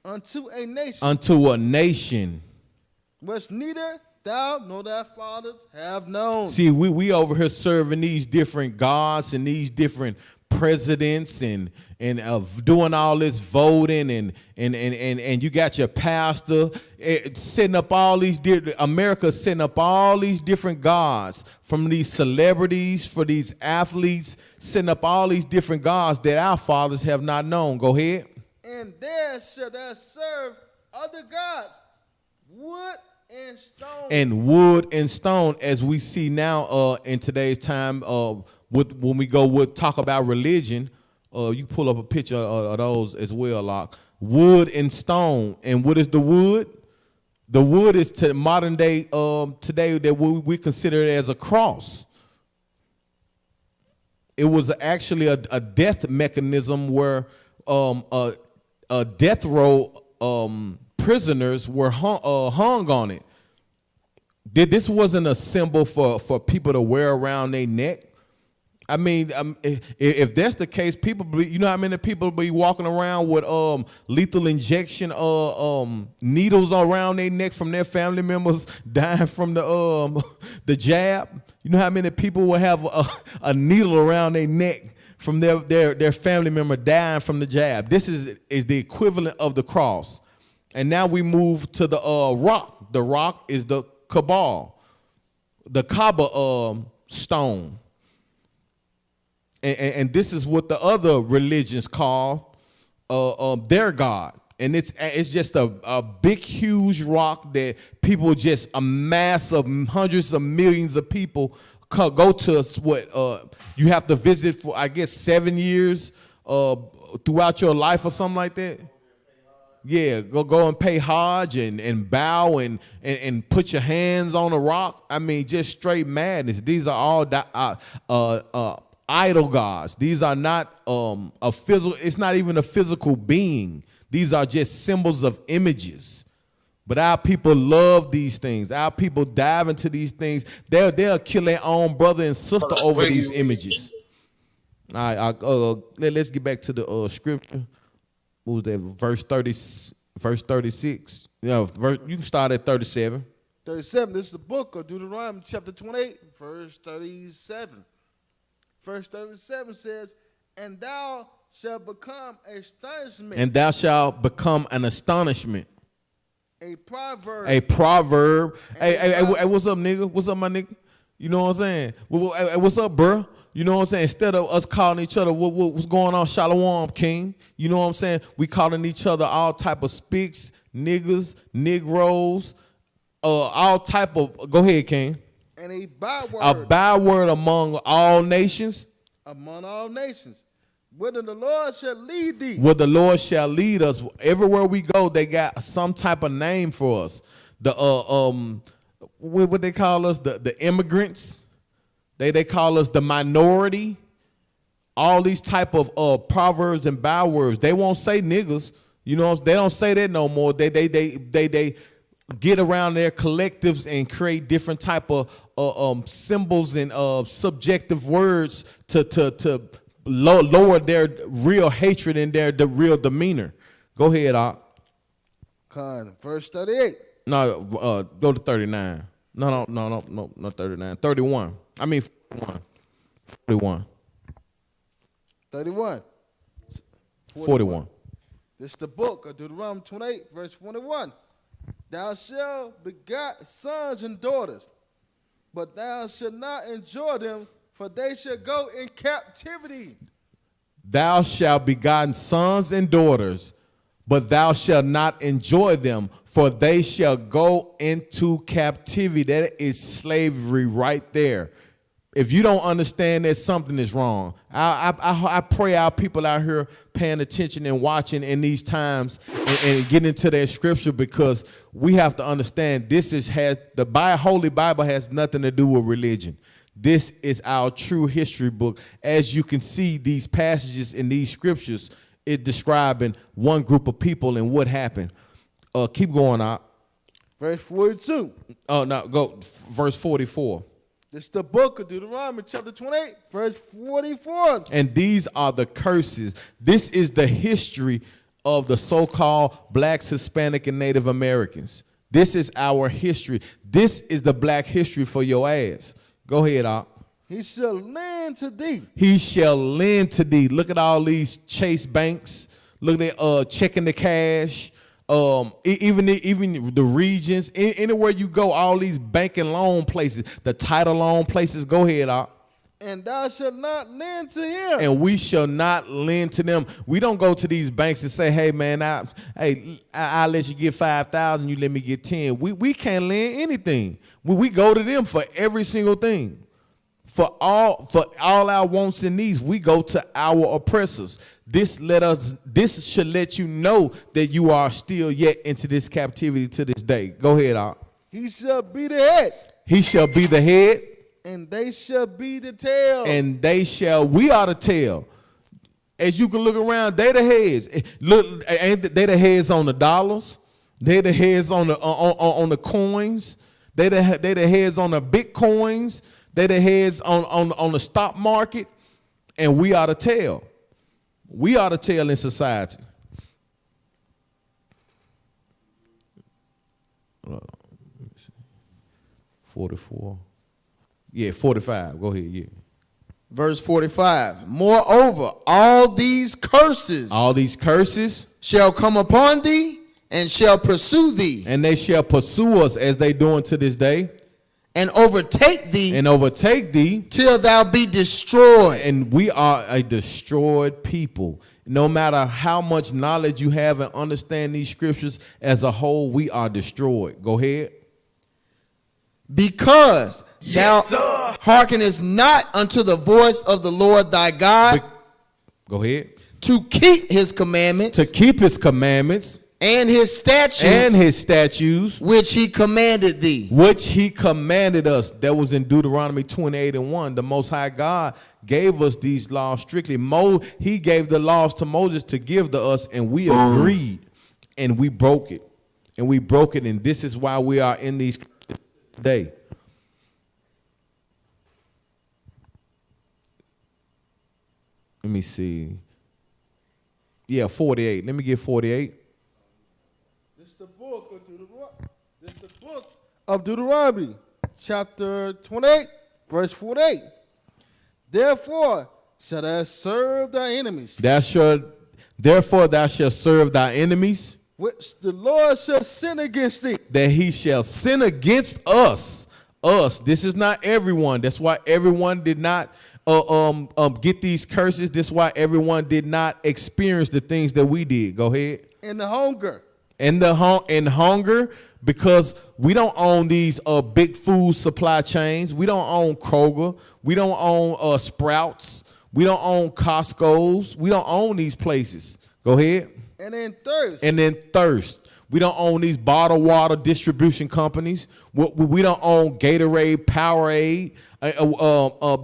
unto a nation. Which neither thou nor thy fathers have known. See, we over here serving these different gods and these different presidents and doing all this voting and you got your pastor setting up all these America setting up all these different gods, from these celebrities, for these athletes, setting up all these different gods that our fathers have not known. Go ahead. And there shall they serve other gods, wood and stone. And wood and stone, as we see now in today's time, when we talk about religion, you pull up a picture of those as well, Locke. Wood and stone. And what is the wood? The wood is to modern day today that we consider it as a cross. It was actually a death mechanism where death row prisoners were hung on it. This wasn't a symbol for people to wear around their neck. I mean, if that's the case, you know how many people be walking around with lethal injection needles around their neck from their family members dying from the jab? You know how many people will have a needle around their neck from their family member dying from the jab? This is the equivalent of the cross. And now we move to the rock. The rock is the Kaaba, the Kaaba stone. And this is what the other religions call their God. And it's just a big, huge rock that people, just a mass of hundreds of millions of people go to. You have to visit for, I guess, 7 years throughout your life or something like that. Yeah, go and pay Hajj and bow and put your hands on a rock. I mean, just straight madness. These are all idol gods. These are not a physical. It's not even a physical being. These are just symbols of images. But our people love these things. Our people dive into these things. They'll kill their own brother and sister over these images. All right, let's get back to the scripture. What was that? Verse 36. Yeah, you can start at 37. 37. This is the book of Deuteronomy, chapter 28, verse 37. Verse 37 says, and thou shalt become astonishment. And thou shalt become an astonishment. A proverb. A proverb. Hey, what's up, nigga? What's up, my nigga? You know what I'm saying? Hey, what's up, bro? You know what I'm saying? Instead of us calling each other, what's going on, Shalom, King? You know what I'm saying? We calling each other all type of spics, niggas, Negroes, all type of, go ahead, King. And a byword. A byword among all nations. Among all nations. Whither the Lord shall lead thee. Where the Lord shall lead us. Everywhere we go, they got some type of name for us. The what they call us? The immigrants. They call us the minority. All these type of proverbs and bywords. They won't say niggas. You know, they don't say that no more. They get around their collectives and create different type of symbols and subjective words to lower their real hatred and their real demeanor. Go ahead, Ak. Verse 38. No, go to 39. No, not 39. 31. I mean 41. 31. 41. This is the book of Deuteronomy 28, verse 21. Thou shalt begot sons and daughters, but thou shalt not enjoy them, for they shall go in captivity. Thou shalt begotten sons and daughters, but thou shalt not enjoy them, for they shall go into captivity. That is slavery right there. If you don't understand that, something is wrong. I pray our people out here paying attention and watching in these times and getting into that scripture, because we have to understand the Holy Bible has nothing to do with religion. This is our true history book. As you can see, these passages in these scriptures, it's describing one group of people and what happened. Keep going out. Verse 42. Oh, no, go verse 44. This is the book of Deuteronomy, chapter 28, verse 44. And these are the curses. This is the history of the so-called blacks, Hispanic, and Native Americans. This is our history. This is the black history for your ass. Go ahead, Op. He shall lend to thee. He shall lend to thee. Look at all these Chase banks. Look at checking the cash. Even the regions. Anywhere you go, all these bank and loan places, the title loan places. Go ahead, Op. And thou shalt not lend to him. And we shall not lend to them. We don't go to these banks and say, hey, man, I'll let you get 5,000, you let me get 10. We can't lend anything. We go to them for every single thing. For all our wants and needs, we go to our oppressors. This should let you know that you are still yet into this captivity to this day. Go ahead, Op. He shall be the head. He shall be the head. And they shall be the tail. And we are the tail. As you can look around, they the heads. Look, ain't they the heads on the dollars? They the heads on the coins. They the heads on the Bitcoins. They the heads on the stock market. And we are the tail. We are the tail in society. 44. Yeah, 45. Go ahead, yeah. Verse 45. Moreover, all these curses shall come upon thee and shall pursue thee. And they shall pursue us as they do unto this day. And overtake thee. Till thou be destroyed. And we are a destroyed people. No matter how much knowledge you have and understand these scriptures as a whole, we are destroyed. Go ahead. Because thou hearkenest not unto the voice of the Lord thy God. Go ahead. To keep his commandments. And his statutes. Which he commanded thee. Which he commanded us. That was in Deuteronomy 28:1. The Most High God gave us these laws strictly. He gave the laws to Moses to give to us, and we agreed. And we broke it. And this is why we are in these today. Let me see. Yeah, 48. Let me get 48. This is the book of Deuteronomy, chapter 28, verse 48. Therefore shalt thou serve thy enemies. Therefore thou shalt serve thy enemies. Which the Lord shall sin against thee. That he shall sin against us. Us. This is not everyone. That's why everyone did not get these curses. This is why everyone did not experience the things that we did. Go ahead. And the hunger. And hunger, because we don't own these big food supply chains. We don't own Kroger. We don't own Sprouts. We don't own Costco's. We don't own these places. Go ahead. And then thirst. We don't own these bottled water distribution companies. We don't own Gatorade, Powerade,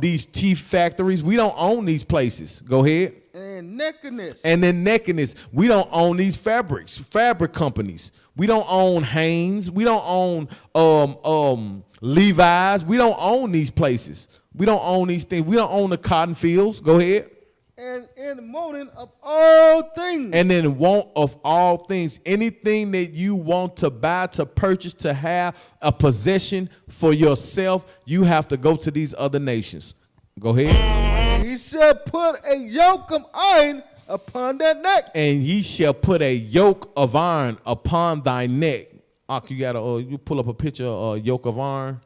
these tea factories. We don't own these places. Go ahead. And nakedness. We don't own these fabric companies. We don't own Hanes. We don't own Levi's. We don't own these places. We don't own these things. We don't own the cotton fields. Go ahead. And in wanting of all things. And in want of all things. Anything that you want to buy, to purchase, to have a possession for yourself, you have to go to these other nations. Go ahead. And he shall put a yoke of iron upon that neck. And ye shall put a yoke of iron upon thy neck. You gotta you pull up a picture of a yoke of iron.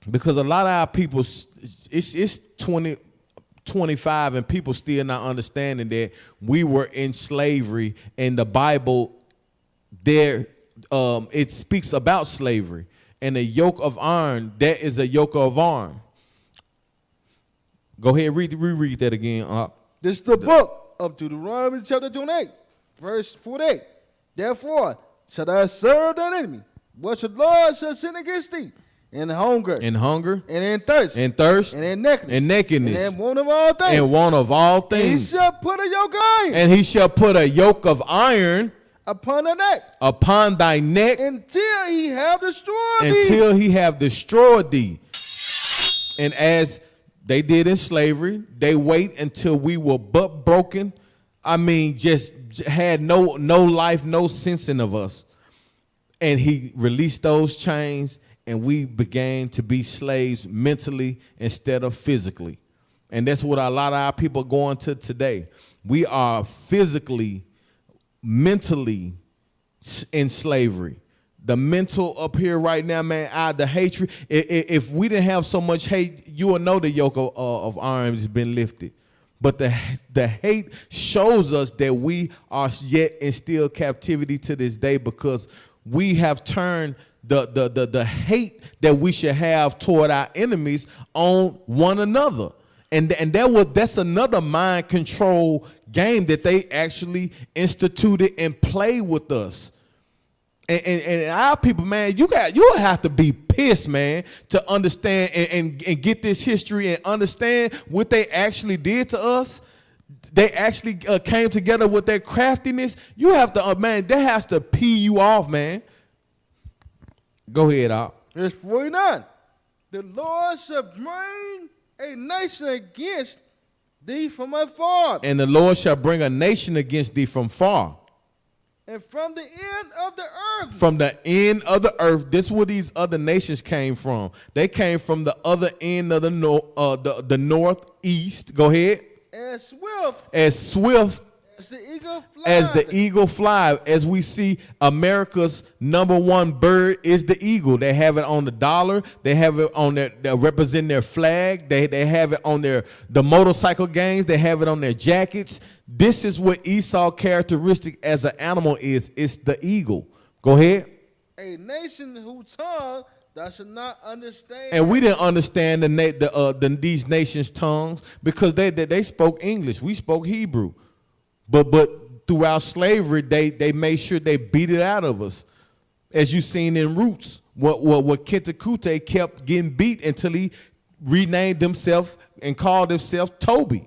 Because a lot of our people, it's 2025 and people still not understanding that we were in slavery, and the Bible there it speaks about slavery, and a yoke of iron, that is a yoke of iron. Go ahead, reread that again. This is the book of Deuteronomy chapter 28, verse 48. Therefore shall thou serve thine enemy, but the Lord shall sin against thee. In hunger. And in thirst. And in nakedness. And in want of all things. And want of all things. And he shall put a yoke of iron. And he shall put a yoke of iron upon the neck. Upon thy neck. Until he have destroyed thee. Until he have destroyed thee. And as they did in slavery, they wait until we were butt broken. I mean, just had no life, no sensing of us. And he released those chains, and we began to be slaves mentally instead of physically. And that's what a lot of our people are going to today. We are physically, mentally in slavery. The mental up here right now, man, the hatred. If we didn't have so much hate, you would know the yoke of iron has been lifted. But the hate shows us that we are yet in still captivity to this day, because we have turned the hate that we should have toward our enemies on one another. And that's another mind control game that they actually instituted and play with us. And our people, man, you have to be pissed, man, to understand and get this history and understand what they actually did to us. They actually came together with their craftiness. You have to, man, that has to pee you off, man. Go ahead, Al. Verse 49. The Lord shall bring a nation against thee from afar. And the Lord shall bring a nation against thee from far. And from the end of the earth. From the end of the earth. This is where these other nations came from. They came from the other end of the northeast. Go ahead. As swift. As swift. As the eagle flies. As the eagle fly. As we see, America's #1 bird is the eagle. They have it on the dollar. They have it on they represent their flag. They have it on the motorcycle gangs. They have it on their jackets. This is what Esau characteristic as an animal is. It's the eagle. Go ahead. A nation whose tongue thou shalt not understand. And we didn't understand these nations' tongues because they spoke English. We spoke Hebrew. But throughout slavery, they made sure they beat it out of us. As you seen in Roots, what Kentakute kept getting beat until he renamed himself and called himself Toby.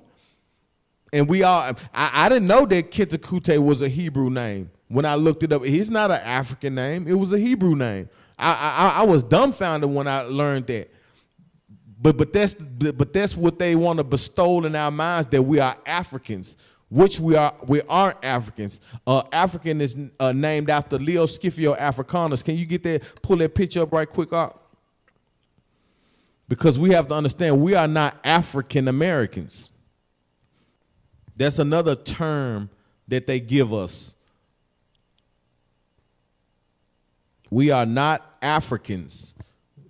And I didn't know that Kentakute was a Hebrew name. When I looked it up, it's not an African name. It was a Hebrew name. I was dumbfounded when I learned that. But that's what they want to bestow in our minds, that we are Africans. Which we aren't Africans. African is named after Leo Scipio Africanus. Can you get that? Pull that picture up right quick, up. Because we have to understand we are not African Americans. That's another term that they give us. We are not Africans.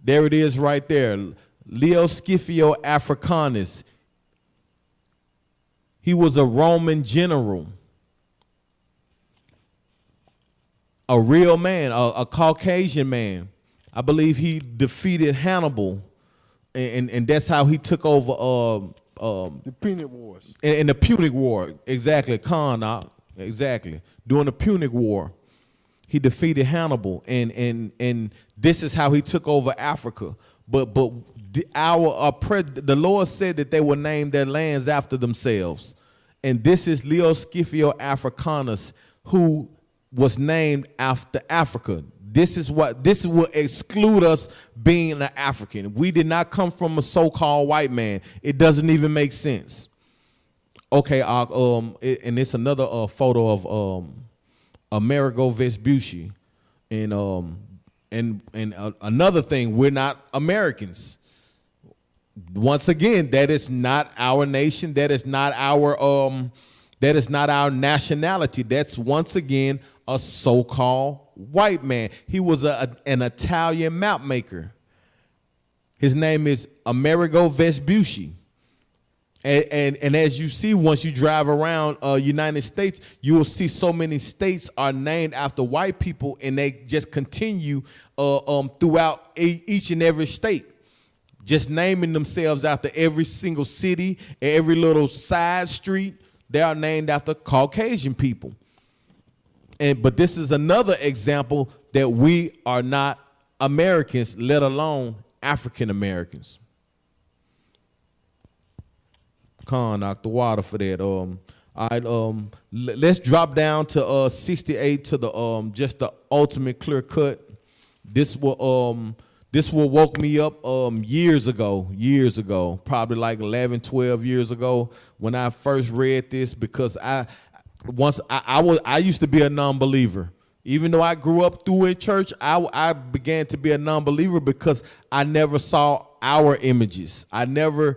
There it is right there. Leo Scipio Africanus. He was a Roman general, a real man, a Caucasian man. I believe he defeated Hannibal, and that's how he took over the Punic Wars. In the Punic War, exactly, exactly. During the Punic War, he defeated Hannibal, and this is how he took over Africa. But the Lord said that they will name their lands after themselves. And this is Leo Scipio Africanus, who was named after Africa. This will exclude us being an African. We did not come from a so-called white man. It doesn't even make sense. Okay, and it's another photo of Amerigo Vespucci, and another thing, we're not Americans. Once again, that is not our nation. That is not our nationality. That's once again a so-called white man. He was an Italian map maker. His name is Amerigo Vespucci. And as you see, once you drive around United States, you will see so many states are named after white people, and they just continue throughout each and every state. Just naming themselves after every single city, every little side street, they are named after Caucasian people. But this is another example that we are not Americans, let alone African Americans. Knock the water for that. All right, let's drop down to 68 to the just the ultimate clear cut. This what woke me up years ago, probably like 11, 12 years ago when I first read this, because I used to be a non-believer. Even though I grew up through in church, I began to be a non-believer because I never saw our images. I never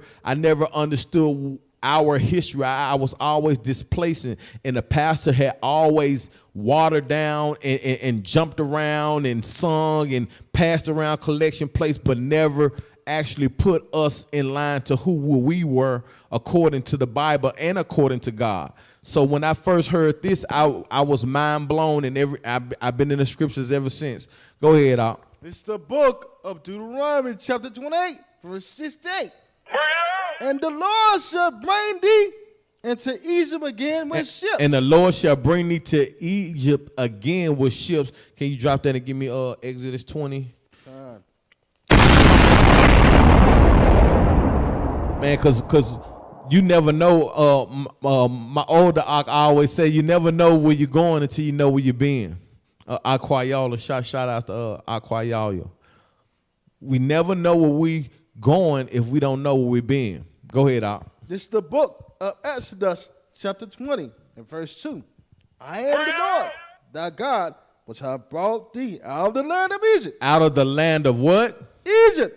understood our history. I was always displacing, and the pastor had always watered down and jumped around and sung and passed around collection plates, but never actually put us in line to who we were according to the Bible and according to God. So when I first heard this, I was mind blown, and I've been in the scriptures ever since. Go ahead, Al. It's the book of Deuteronomy, chapter 28, verse 68. And the Lord shall bring thee into Egypt again with ships. And the Lord shall bring thee to Egypt again with ships. Can you drop that and give me Exodus 20? Man, because you never know. My older I always say, you never know where you're going until you know where you're being. Aquayala, shout out to Aquayala. We never know where we going if we don't know where we're being. Go ahead, Al. This is the book of Exodus, chapter 20, and verse 2. I am the Lord, thy God, which have brought thee out of the land of Egypt. Out of the land of what? Egypt.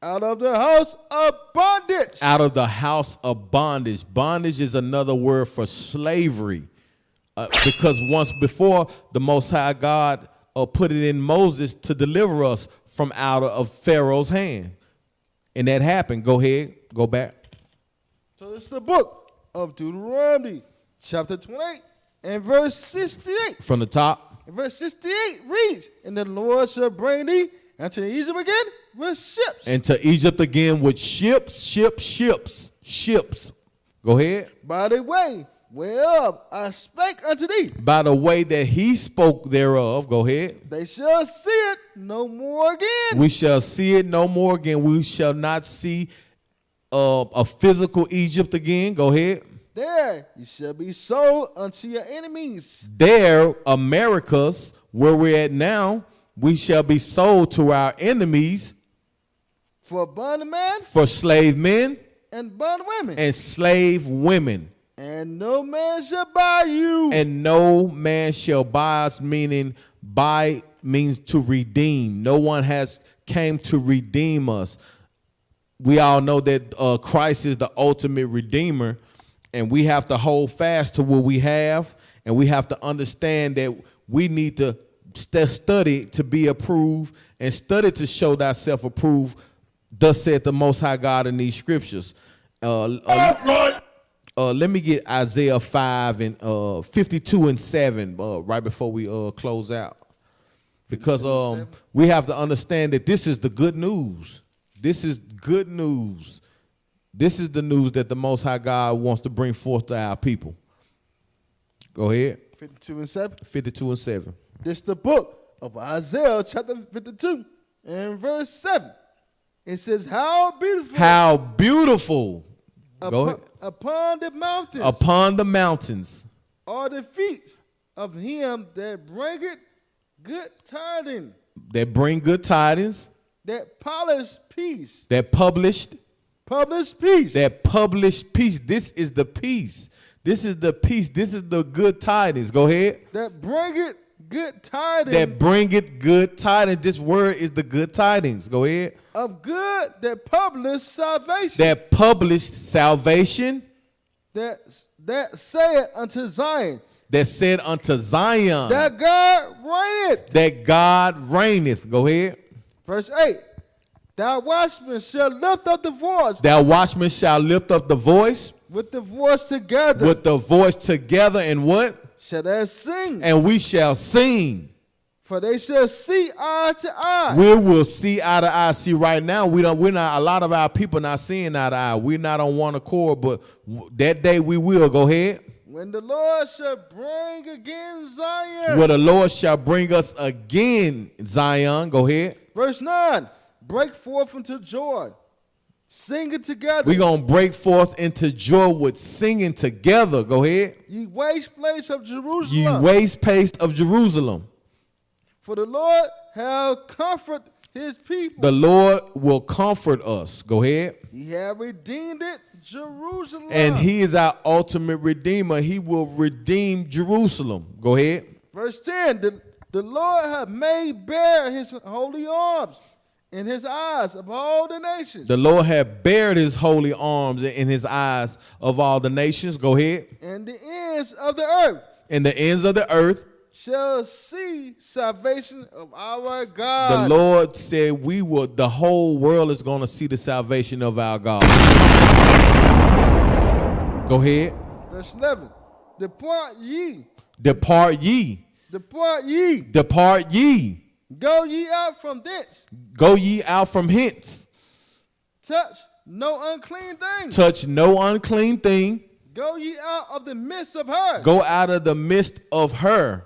Out of the house of bondage. Out of the house of bondage. Bondage is another word for slavery. Because once before, the Most High God put it in Moses to deliver us from out of Pharaoh's hand. And that happened. Go ahead. Go back. So it's the book of Deuteronomy, chapter 28, and verse 68. From the top. And verse 68 reads, and the Lord shall bring thee into Egypt again with ships. And to Egypt again with ships. Go ahead. By the way whereof I spake unto thee. By the way that he spoke thereof. Go ahead. They shall see it no more again. We shall see it no more again. We shall not see a physical Egypt again. Go ahead. There you shall be sold unto your enemies. There, Americas, where we're at now, we shall be sold to our enemies. For bondmen. For slave men. And bondwomen. And slave women. And no man shall buy you. And no man shall buy us, meaning buy means to redeem. No one has came to redeem us. We all know that Christ is the ultimate redeemer, and we have to hold fast to what we have, and we have to understand that we need to study to be approved and study to show thyself approved. Thus said the Most High God in these scriptures. Let me get Isaiah 5 and 52 and 7 right before we close out. Because we have to understand that this is the good news. This is good news. This is the news that the Most High God wants to bring forth to our people. Go ahead. 52 and 7. 52 and 7. This is the book of Isaiah, chapter 52 and verse 7. It says, how beautiful. How beautiful. Go ahead. Upon the mountains. Upon the mountains. Are the feet of him that bringeth good tidings. That bring good tidings. That polish peace. That published peace. That published peace. This is the peace. This is the peace. This is the good tidings. Go ahead. That bringeth good tidings. That bringeth good tidings. This word is the good tidings. Go ahead. Of good that publish salvation. That published salvation. That said unto Zion. That said unto Zion. That God reigneth. That God reigneth. Go ahead. Verse 8. Thou watchman shall lift up the voice. Thou watchman shall lift up the voice. With the voice together. With the voice together, and what? Shall they sing. And we shall sing. For they shall see eye to eye. We will see eye to eye. See, right now we're not. A lot of our people not seeing eye to eye. We're not on one accord, but that day we will. Go ahead. When the Lord shall bring again Zion. When the Lord shall bring us again Zion. Go ahead. Verse 9. Break forth into joy. Sing it together. We're going to break forth into joy with singing together. Go ahead. Ye waste place of Jerusalem. Ye waste place of Jerusalem. For the Lord have comfort his people. The Lord will comfort us. Go ahead. He have redeemed it, Jerusalem. And he is our ultimate redeemer. He will redeem Jerusalem. Go ahead. Verse 10, the Lord hath made bare his holy arms in his eyes of all the nations. The Lord hath bared his holy arms in his eyes of all the nations. Go ahead. And the ends of the earth. And the ends of the earth shall see salvation of our God. The Lord said the whole world is going to see the salvation of our God. Go ahead. Verse 11. Depart ye. Depart ye. Depart ye. Depart ye. Go ye out from thence. Go ye out from hence. Touch no unclean thing. Touch no unclean thing. Go ye out of the midst of her. Go out of the midst of her.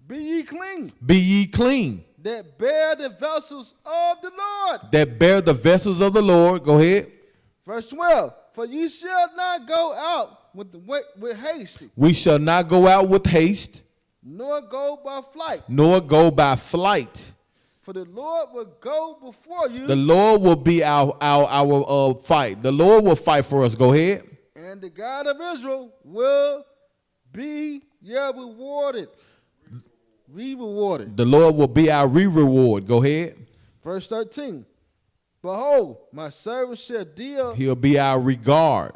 Be ye clean. Be ye clean. That bear the vessels of the Lord. That bear the vessels of the Lord. Go ahead. Verse 12. For ye shall not go out with haste. We shall not go out with haste. Nor go by flight. Nor go by flight. For the Lord will go before you. The Lord will be our fight. The Lord will fight for us. Go ahead. And the God of Israel will be your rewarded. Re-rewarded. The Lord will be our re-reward. Go ahead. Verse 13. Behold, my servant shall deal. He'll be our regard.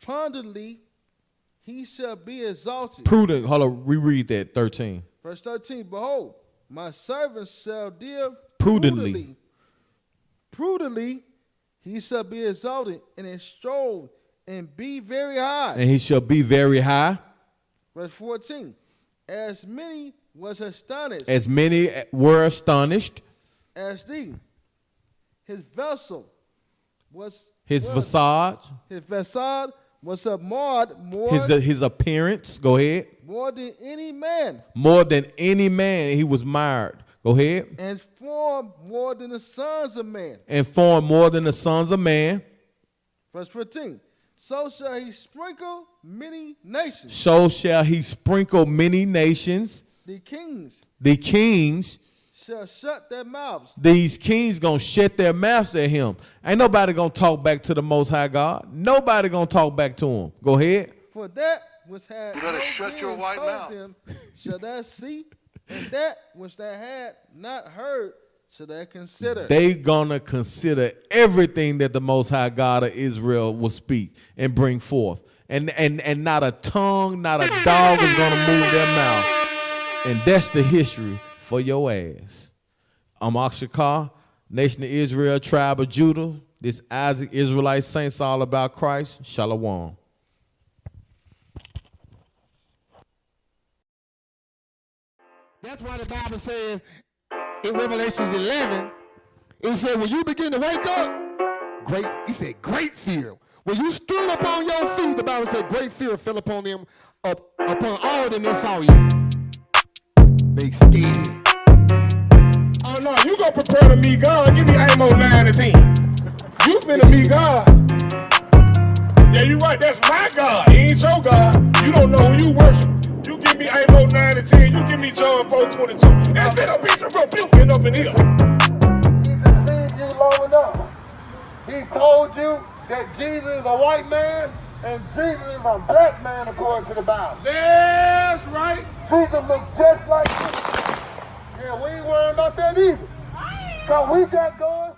Ponderly, he shall be exalted. Prudent. Hold on, reread that 13. Verse 13. Behold, my servant shall deal prudently. Prudently, he shall be exalted and extolled and be very high. And he shall be very high. Verse 14. As many was astonished. As many were astonished. As thee. His vessel was. His facade. His facade was marred more. His appearance. Go ahead. More than any man. More than any man. He was marred. Go ahead. And formed more than the sons of man. And formed more than the sons of man. Verse 15. So shall he sprinkle many nations. So shall he sprinkle many nations. The kings. The kings. Shall shut their mouths. These kings gonna shut their mouths at him. Ain't nobody gonna talk back to the Most High God. Nobody gonna talk back to him. Go ahead. For that which had you better shut your white mouth. Them, shall that see, and that which they had not heard, shall they consider. They gonna consider everything that the Most High God of Israel will speak and bring forth, and not a tongue, not a dog is gonna move their mouth, and that's the history for your ass. I'm Akshakar, Nation of Israel, Tribe of Judah. This Isaac Israelite Saints all about Christ. Shalom. That's why the Bible says in Revelations 11, it said when you begin to wake up, great fear. When you stood up on your feet, the Bible said great fear fell upon them, upon all them that saw you. They scared. Oh no, you gonna prepare to meet God. Give me Amos 9 and 10. You finna meet God. Yeah, you right, that's my God. He ain't your God. You don't know who you worship. You give me Amos 9 and 10. You give me John 4:22. That's been a piece of rebuking up in here. He deceived you long enough. He told you that Jesus is a white man and Jesus is a black man according to the Bible. That's right. Jesus looked just like you. Yeah, we ain't worrying about that either. Because we got going